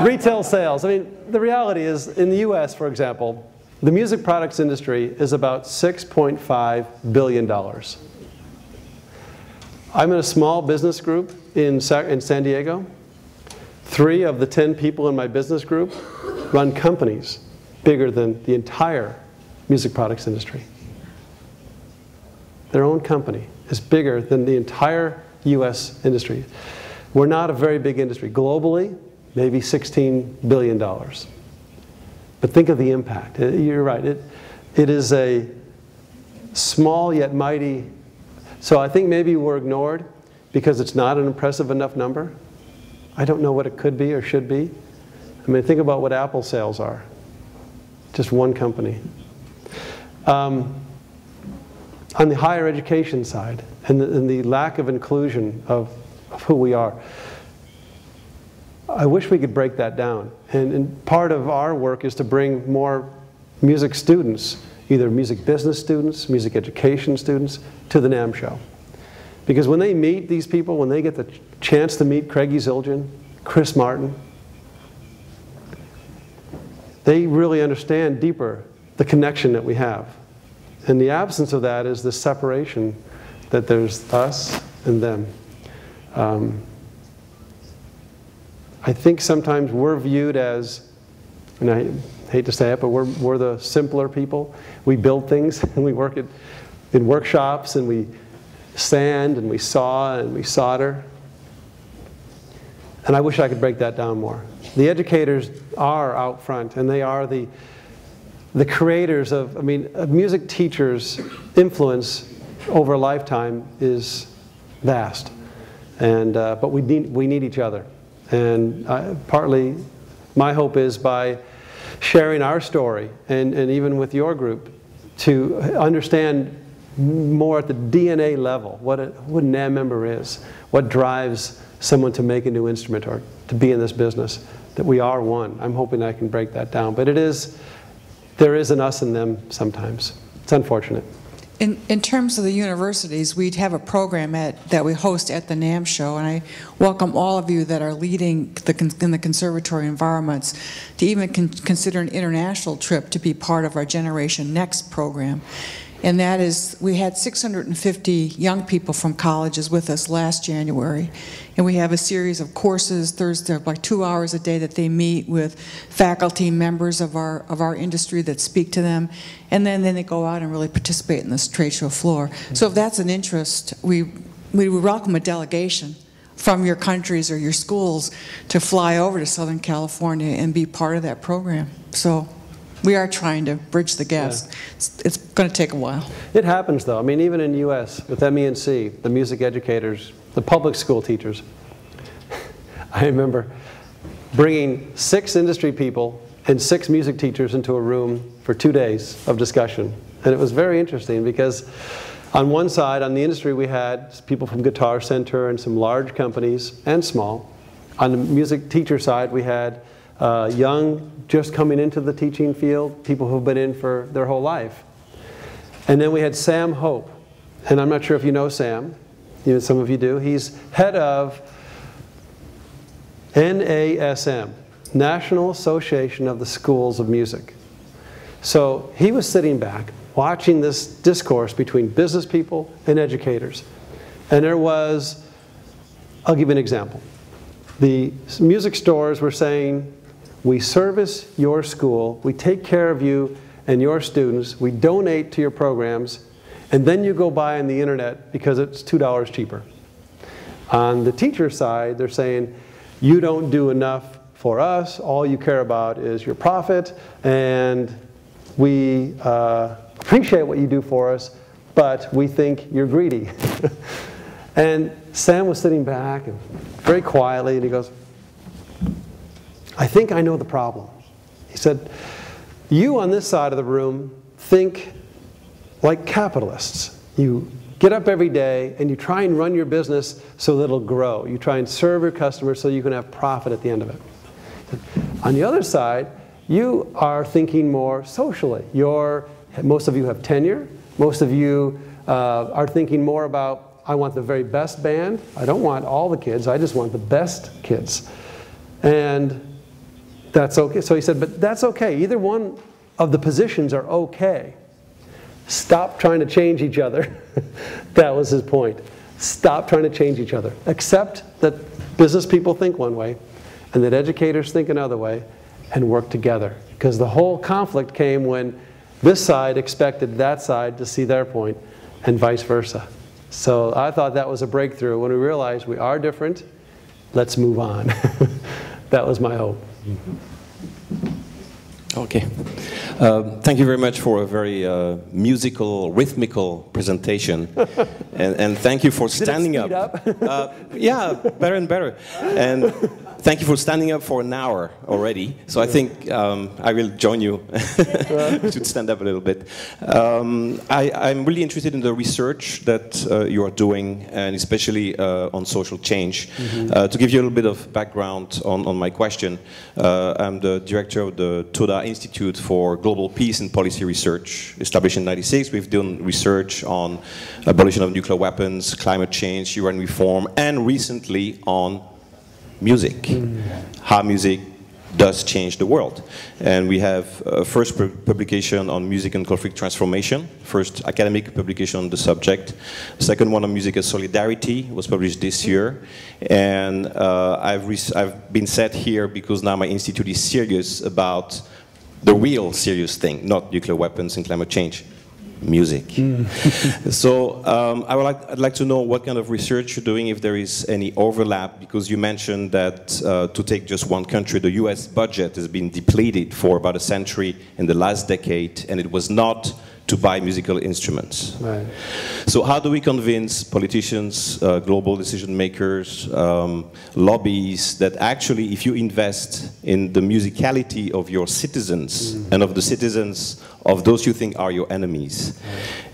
Retail sales. I mean, the reality is, in the US, for example, the music products industry is about $6.5 billion. I'm in a small business group in San Diego. 3 of the 10 people in my business group run companies bigger than the entire music products industry. Their own company is bigger than the entire US industry. We're not a very big industry. Globally, maybe $16 billion. But think of the impact. You're right. It is a small yet mighty. So I think maybe we're ignored because it's not an impressive enough number. I don't know what it could be or should be. I mean, think about what Apple sales are. Just one company. On the higher education side and the lack of inclusion of who we are, I wish we could break that down. And part of our work is to bring more music students, either music business students, music education students, to the NAMM show. Because when they meet these people, when they get the chance to meet Craigie Zildjian, Chris Martin, they really understand deeper the connection that we have. And the absence of that is the separation that there's us and them. I think sometimes we're viewed as, and I hate to say it, but we're the simpler people. We build things and we work in workshops and we sand and we saw and we solder. And I wish I could break that down more. The educators are out front and they are the creators of, I mean, a music teacher's influence over a lifetime is vast. And, but we need each other. And partly my hope is by sharing our story and even with your group to understand more at the DNA level what a NAMM member is, what drives someone to make a new instrument or to be in this business, that we are one. I'm hoping I can break that down. But there is an us and them sometimes. It's unfortunate. In terms of the universities, we have a program that we host at the NAMM show, and I welcome all of you that are leading in the conservatory environments to even consider an international trip to be part of our Generation Next program. And that is, we had 650 young people from colleges with us last January, and we have a series of courses. There's like 2 hours a day that they meet with faculty members of our industry that speak to them, and then they go out and really participate in this trade show floor. So if that's an interest, we would welcome a delegation from your countries or your schools to fly over to Southern California and be part of that program. So we are trying to bridge the gaps. Yeah. It's going to take a while. It happens, though. I mean, even in the U.S., with MEC, the music educators, the public school teachers, I remember bringing 6 industry people and 6 music teachers into a room for 2 days of discussion. And it was very interesting because on one side, on the industry, we had people from Guitar Center and some large companies and small. On the music teacher side, we had young, just coming into the teaching field, people who've been in for their whole life. And then we had Sam Hope. And I'm not sure if you know Sam. Some of you do. He's head of NASM, National Association of the Schools of Music. So he was sitting back, watching this discourse between business people and educators. And there was, I'll give you an example. The music stores were saying, we service your school, we take care of you and your students, we donate to your programs, and then you go buy on the internet because it's $2 cheaper. On the teacher side, they're saying, you don't do enough for us, all you care about is your profit, and we appreciate what you do for us, but we think you're greedy. And Sam was sitting back and very quietly, and he goes, I think I know the problem. He said, you on this side of the room think like capitalists. You get up every day and you try and run your business so that it'll grow. You try and serve your customers so you can have profit at the end of it. On the other side, you are thinking more socially. Most of you have tenure. Most of you are thinking more about, I want the very best band. I don't want all the kids. I just want the best kids. And that's okay. So he said, but that's okay. Either one of the positions are okay. Stop trying to change each other. That was his point. Stop trying to change each other. Accept that business people think one way and that educators think another way, and work together. Because the whole conflict came when this side expected that side to see their point and vice versa. So I thought that was a breakthrough when we realized we are different. Let's move on. That was my hope. Okay. Thank you very much for a very musical, rhythmical presentation. and thank you for standing up. Yeah, better and better. And thank you for standing up for an hour already. So I think I will join you. You should stand up a little bit. I'm really interested in the research that you are doing, and especially on social change. To give you a little bit of background on my question, I'm the director of the Toda Institute for Global Peace and Policy Research, established in '96. We've done research on abolition of nuclear weapons, climate change, UN reform, and recently on music, how music does change the world. And we have a first publication on music and conflict transformation, first academic publication on the subject. Second one on music as solidarity was published this year. And I've been set here because now my institute is serious about the real serious thing, not nuclear weapons and climate change. Music. So I'd like to know what kind of research you're doing, if there is any overlap, because you mentioned that to take just one country, the US budget has been depleted for about a century in the last decade, and it was not to buy musical instruments. Right. So how do we convince politicians, global decision makers, lobbies, that actually if you invest in the musicality of your citizens and of the citizens of those you think are your enemies,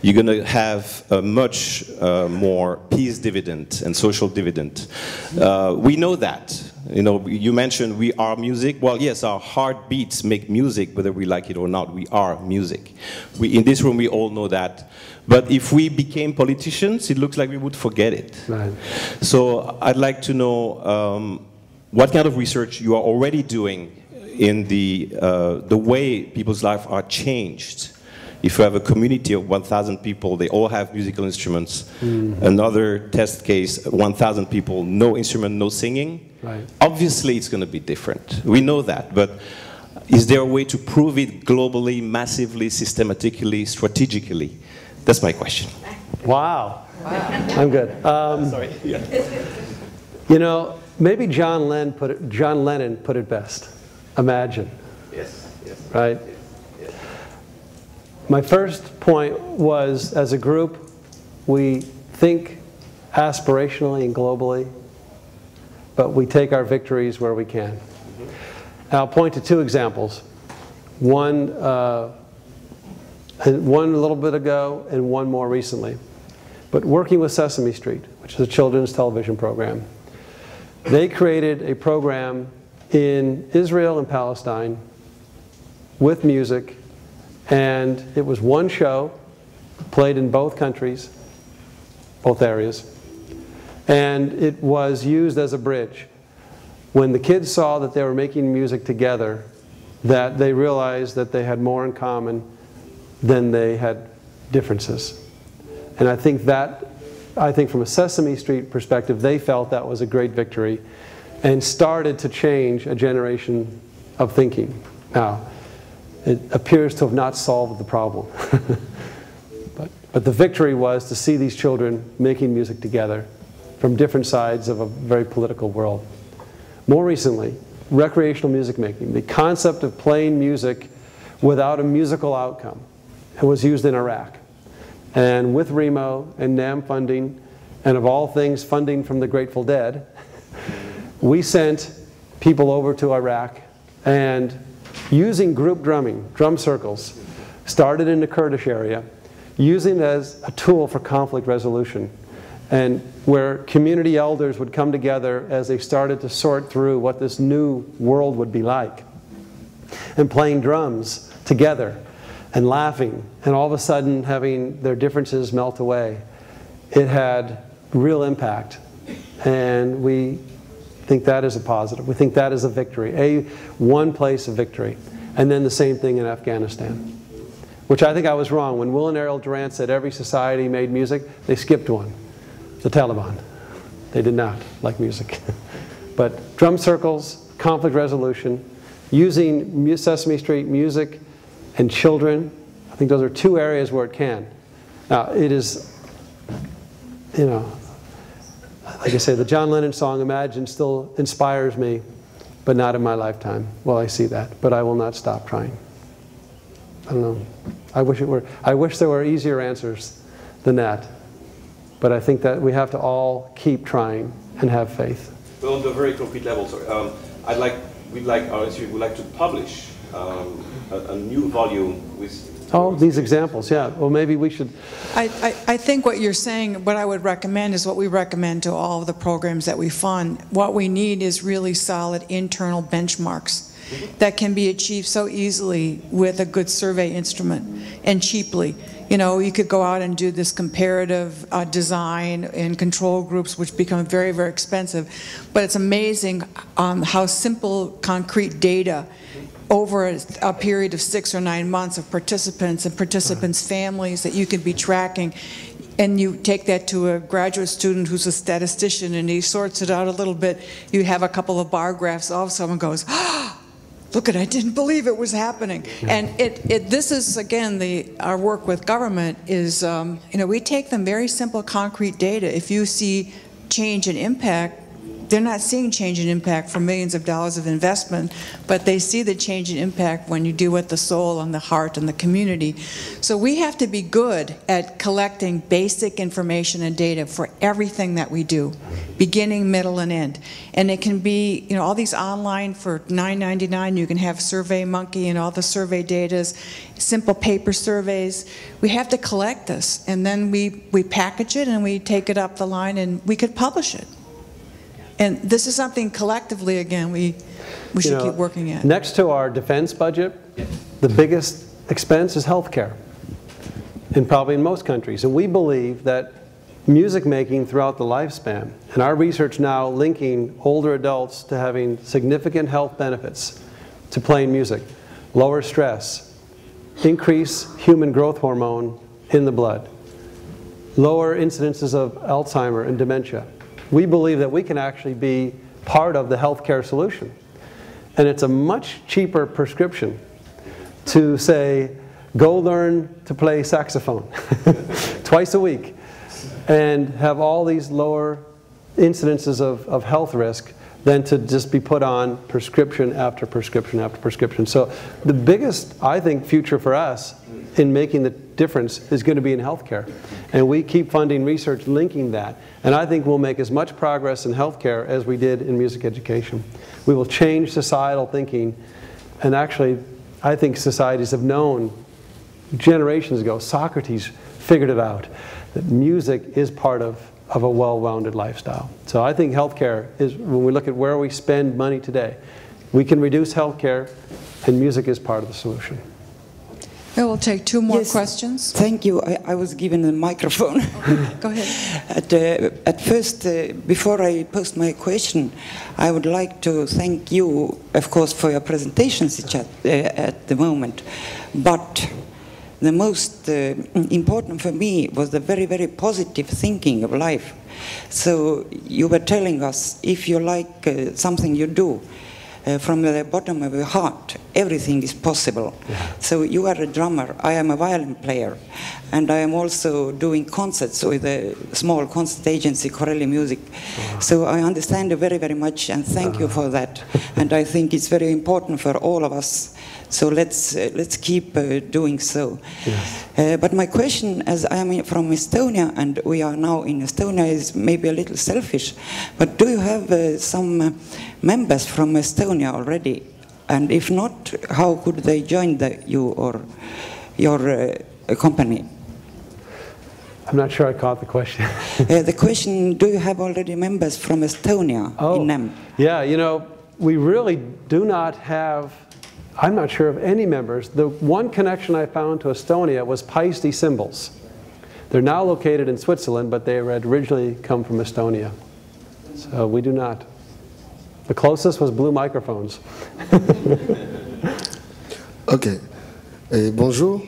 you're going to have a much more peace dividend and social dividend. We know that. You know, you mentioned we are music. Well, yes, our heartbeats make music, whether we like it or not. We are music. In this room, we all know that. But if we became politicians, it looks like we would forget it. Right. So I'd like to know what kind of research you are already doing in the way people's lives are changed. If you have a community of 1,000 people, they all have musical instruments. Another test case, 1,000 people, no instrument, no singing. Right. Obviously, it's going to be different. We know that. But is there a way to prove it globally, massively, systematically, strategically? That's my question. Wow. I'm good. Sorry. Yeah. You know, maybe John Lennon put it best. Imagine. Yes. Yes. Right? My first point was, as a group, we think aspirationally and globally, but we take our victories where we can. I'll point to two examples. One a little bit ago and one more recently. But working with Sesame Street, which is a children's television program, they created a program in Israel and Palestine with music, and it was one show, played in both countries, both areas, and it was used as a bridge. When the kids saw that they were making music together, that they realized that they had more in common than they had differences. And I think from a Sesame Street perspective, they felt that was a great victory and started to change a generation of thinking. Now, it appears to have not solved the problem. But the victory was to see these children making music together from different sides of a very political world. More recently, recreational music making, the concept of playing music without a musical outcome, it was used in Iraq. And with REMO and NAMM funding, and of all things, funding from the Grateful Dead, we sent people over to Iraq and using group drumming, drum circles, started in the Kurdish area, using it as a tool for conflict resolution, and where community elders would come together as they started to sort through what this new world would be like, and playing drums together and laughing, and all of a sudden having their differences melt away. It had real impact, and we think that is a positive. We think that is a victory, one place of victory. And then the same thing in Afghanistan, which I think I was wrong. When Will and Errol Durant said every society made music, they skipped one, the Taliban. They did not like music. But drum circles, conflict resolution, using Sesame Street music and children, I think those are two areas where it can. Now, it is, you know, like I say, the John Lennon song, Imagine, still inspires me, but not in my lifetime. Well, I see that, but I will not stop trying. I don't know. I wish there were easier answers than that. But I think that we have to all keep trying and have faith. Well, on the very concrete level, sorry, we'd like to publish a new volume with. Oh, these examples, yeah. Well, maybe we should. I think what you're saying, what I would recommend is what we recommend to all of the programs that we fund. What we need is really solid internal benchmarks that can be achieved so easily with a good survey instrument and cheaply. You know, you could go out and do this comparative design and control groups, which become very, very expensive. But it's amazing how simple, concrete data over a period of 6 or 9 months of participants and participants' families that you can be tracking. And you take that to a graduate student who's a statistician and he sorts it out a little bit. You have a couple of bar graphs, all of a sudden goes, ah, look at it, I didn't believe it was happening. And this is, again, our work with government is, you know, we take them very simple, concrete data. If you see change in impact, they're not seeing change in impact for millions of dollars of investment, but they see the change in impact when you do with the soul and the heart and the community. So we have to be good at collecting basic information and data for everything that we do, beginning, middle, and end. And it can be, you know, all these online for $9.99. You can have SurveyMonkey and all the survey data, simple paper surveys. We have to collect this, and then we package it and we take it up the line and we could publish it. And this is something collectively, again, we should keep working at. Next to our defense budget, the biggest expense is healthcare, and probably in most countries. And we believe that music making throughout the lifespan, and our research now linking older adults to having significant health benefits to playing music, lower stress, increase human growth hormone in the blood, lower incidences of Alzheimer and dementia. We believe that we can actually be part of the healthcare solution. And it's a much cheaper prescription to say, go learn to play saxophone twice a week and have all these lower incidences of health risk than to just be put on prescription after prescription after prescription. So the biggest, I think, future for us in making the difference is going to be in healthcare. And we keep funding research linking that. And I think we'll make as much progress in healthcare as we did in music education. We will change societal thinking. And actually, I think societies have known generations ago, Socrates figured it out, that music is part of a well-rounded lifestyle. So I think healthcare is, when we look at where we spend money today, we can reduce healthcare, and music is part of the solution. I will take two more questions. Thank you. I was given the microphone. Okay, go ahead. At first, before I post my question, I would like to thank you, of course, for your presentations at the moment. But the most important for me was the very, very positive thinking of life. So you were telling us, if you like something you do, from the bottom of your heart, everything is possible. Yeah. So you are a drummer, I am a violin player, and I am also doing concerts with a small concert agency, Corelli Music. So I understand you very, very much, and thank you for that. And I think it's very important for all of us. So let's keep doing so. Yes. But my question, as I am from Estonia, and we are now in Estonia, is maybe a little selfish, but do you have some members from Estonia already? And if not, how could they join you or your company? I'm not sure I caught the question. The question, do you have already members from Estonia in NAMM? Yeah, you know, we really do not have, I'm not sure of any members. The one connection I found to Estonia was Paisti cymbals. They're now located in Switzerland, but they had originally come from Estonia. So we do not. The closest was Blue Microphones. Ok. Bonjour.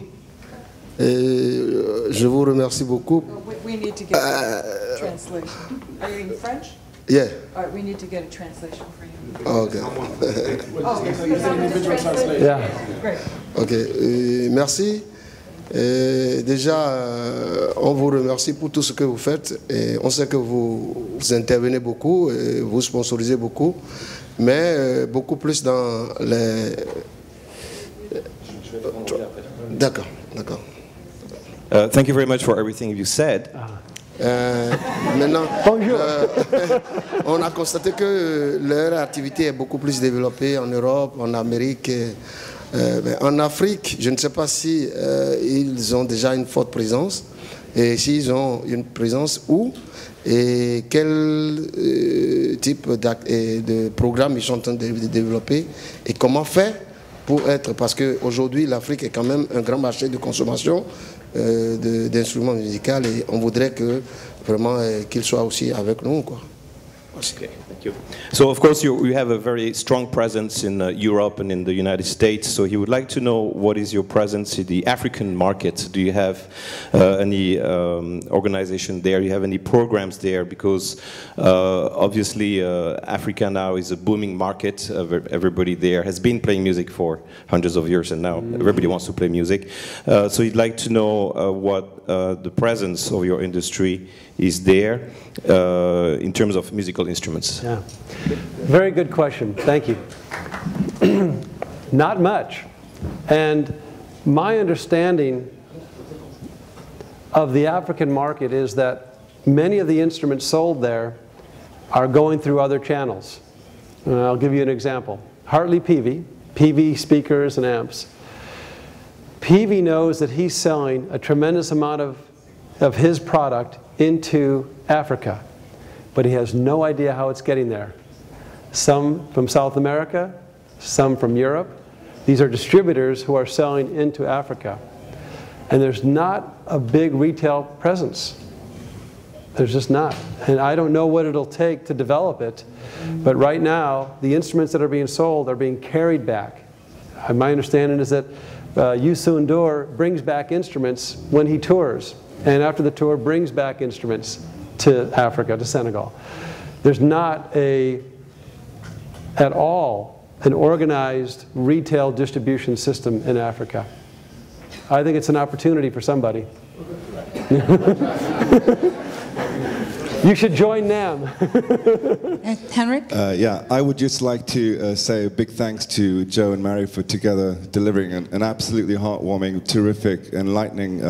Je vous remercie beaucoup. We need to get a translation. Are you in French? Yeah. All right, we need to get a translation for you. Ok. Yeah. Great. Ok. Merci. Déjà, on vous remercie pour tout ce que vous faites. Et on sait que vous intervenez beaucoup, et vous sponsorisez beaucoup, mais beaucoup plus dans les... D'accord, d'accord. Thank you very much for everything you said. Maintenant, on a constaté que leur activité est beaucoup plus développée en Europe, en Amérique. Mais en Afrique, je ne sais pas si ils ont déjà une forte présence, et s'ils ont une présence où, et quel type de programme ils sont en train de développer, et comment faire pour être, parce qu'aujourd'hui l'Afrique est quand même un grand marché de consommation d'instruments musicaux, et on voudrait que vraiment qu'ils soient aussi avec nous, quoi. Okay, thank you. So, of course, you have a very strong presence in Europe and in the United States. So he would like to know, what is your presence in the African market? Do you have any organization there? Do you have any programs there? Because obviously Africa now is a booming market. Everybody there has been playing music for hundreds of years, and now everybody wants to play music. So he'd like to know what the presence of your industry is there in terms of musical instruments. Yeah, very good question. Thank you. Not much. And my understanding of the African market is that many of the instruments sold there are going through other channels. And I'll give you an example. Hartley Peavy, Peavy speakers and amps. Peavy knows that he's selling a tremendous amount of his product into Africa, but he has no idea how it's getting there. Some from South America, some from Europe. These are distributors who are selling into Africa. And there's not a big retail presence. There's just not. And I don't know what it'll take to develop it, but right now, the instruments that are being sold are being carried back. My understanding is that Youssou N'Dour brings back instruments when he tours, and after the tour brings back instruments to Africa, to Senegal. There's not at all an organized retail distribution system in Africa. I think it's an opportunity for somebody. You should join NAMM. Henrik? Yeah, I would just like to say a big thanks to Joe and Mary for together delivering an absolutely heartwarming, terrific, enlightening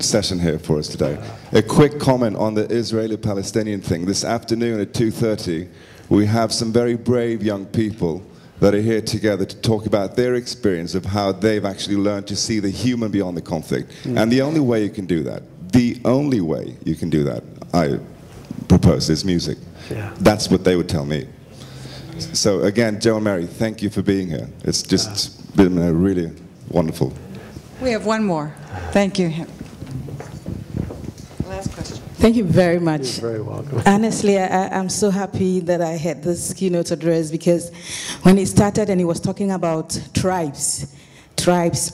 session here for us today. A quick comment on the Israeli-Palestinian thing. This afternoon at 2:30, we have some very brave young people that are here together to talk about their experience of how they've actually learned to see the human beyond the conflict. And the only way you can do that, I propose, is music. Yeah. That's what they would tell me. So again, Joe and Mary, thank you for being here. It's just been really wonderful. We have one more. Thank you. Last question. Thank you very much. You're very welcome. Honestly, I'm so happy that I had this keynote address, because when he started and he was talking about tribes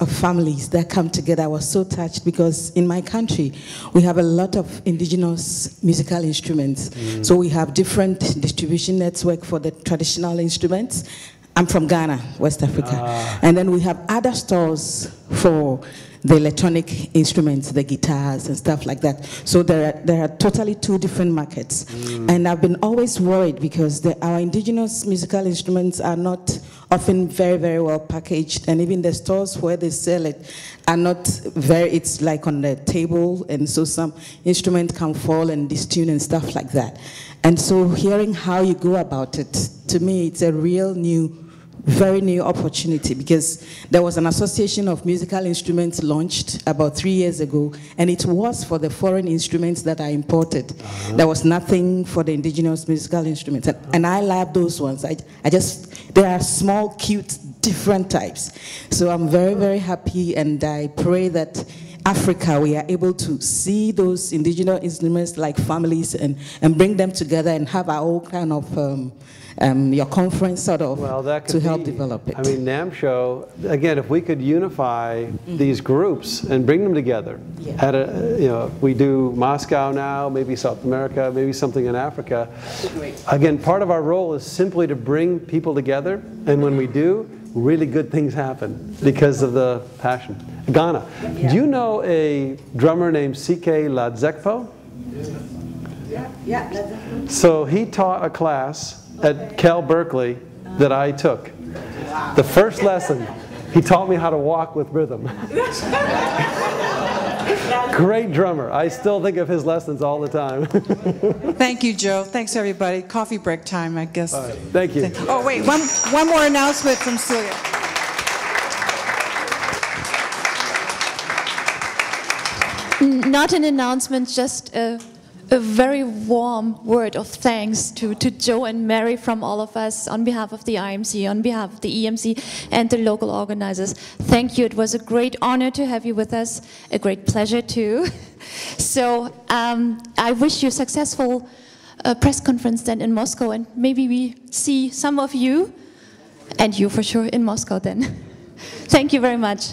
of families that come together, I was so touched, because in my country, we have a lot of indigenous musical instruments. So we have different distribution network for the traditional instruments. I'm from Ghana, West Africa. And then we have other stores for the electronic instruments, the guitars and stuff like that. So there are totally two different markets. And I've been always worried, because our indigenous musical instruments are not often very, very well packaged, and even the stores where they sell it are not it's like on the table, and so some instrument can fall and distune and stuff like that. And so hearing how you go about it, to me, it's a real very new opportunity, because there was an association of musical instruments launched about 3 years ago, and it was for the foreign instruments that are imported. There was nothing for the indigenous musical instruments, and I love those ones. There are small, cute, different types. So I'm very, very happy, and I pray that Africa, we are able to see those indigenous instruments like families and bring them together and have our own kind of your conference sort of to help develop it. I mean, NAMM show, again, if we could unify these groups and bring them together, at we do Moscow now, maybe South America, maybe something in Africa. Again, part of our role is simply to bring people together, and when we do, really good things happen because of the passion. Ghana. Do you know a drummer named C.K. Ladzekpo? Yeah. So he taught a class at Cal Berkeley that I took. The first lesson, he taught me how to walk with rhythm. Great drummer. I still think of his lessons all the time. Thank you, Joe. Thanks, everybody. Coffee break time, I guess. All right. Thank you. Oh, wait, one more announcement from Silja. Not an announcement, just a very warm word of thanks to Joe and Mary from all of us on behalf of the IMC, on behalf of the EMC and the local organizers. Thank you. It was a great honor to have you with us, a great pleasure too. So I wish you a successful press conference then in Moscow, and maybe we see some of you, and you for sure, in Moscow then. Thank you very much.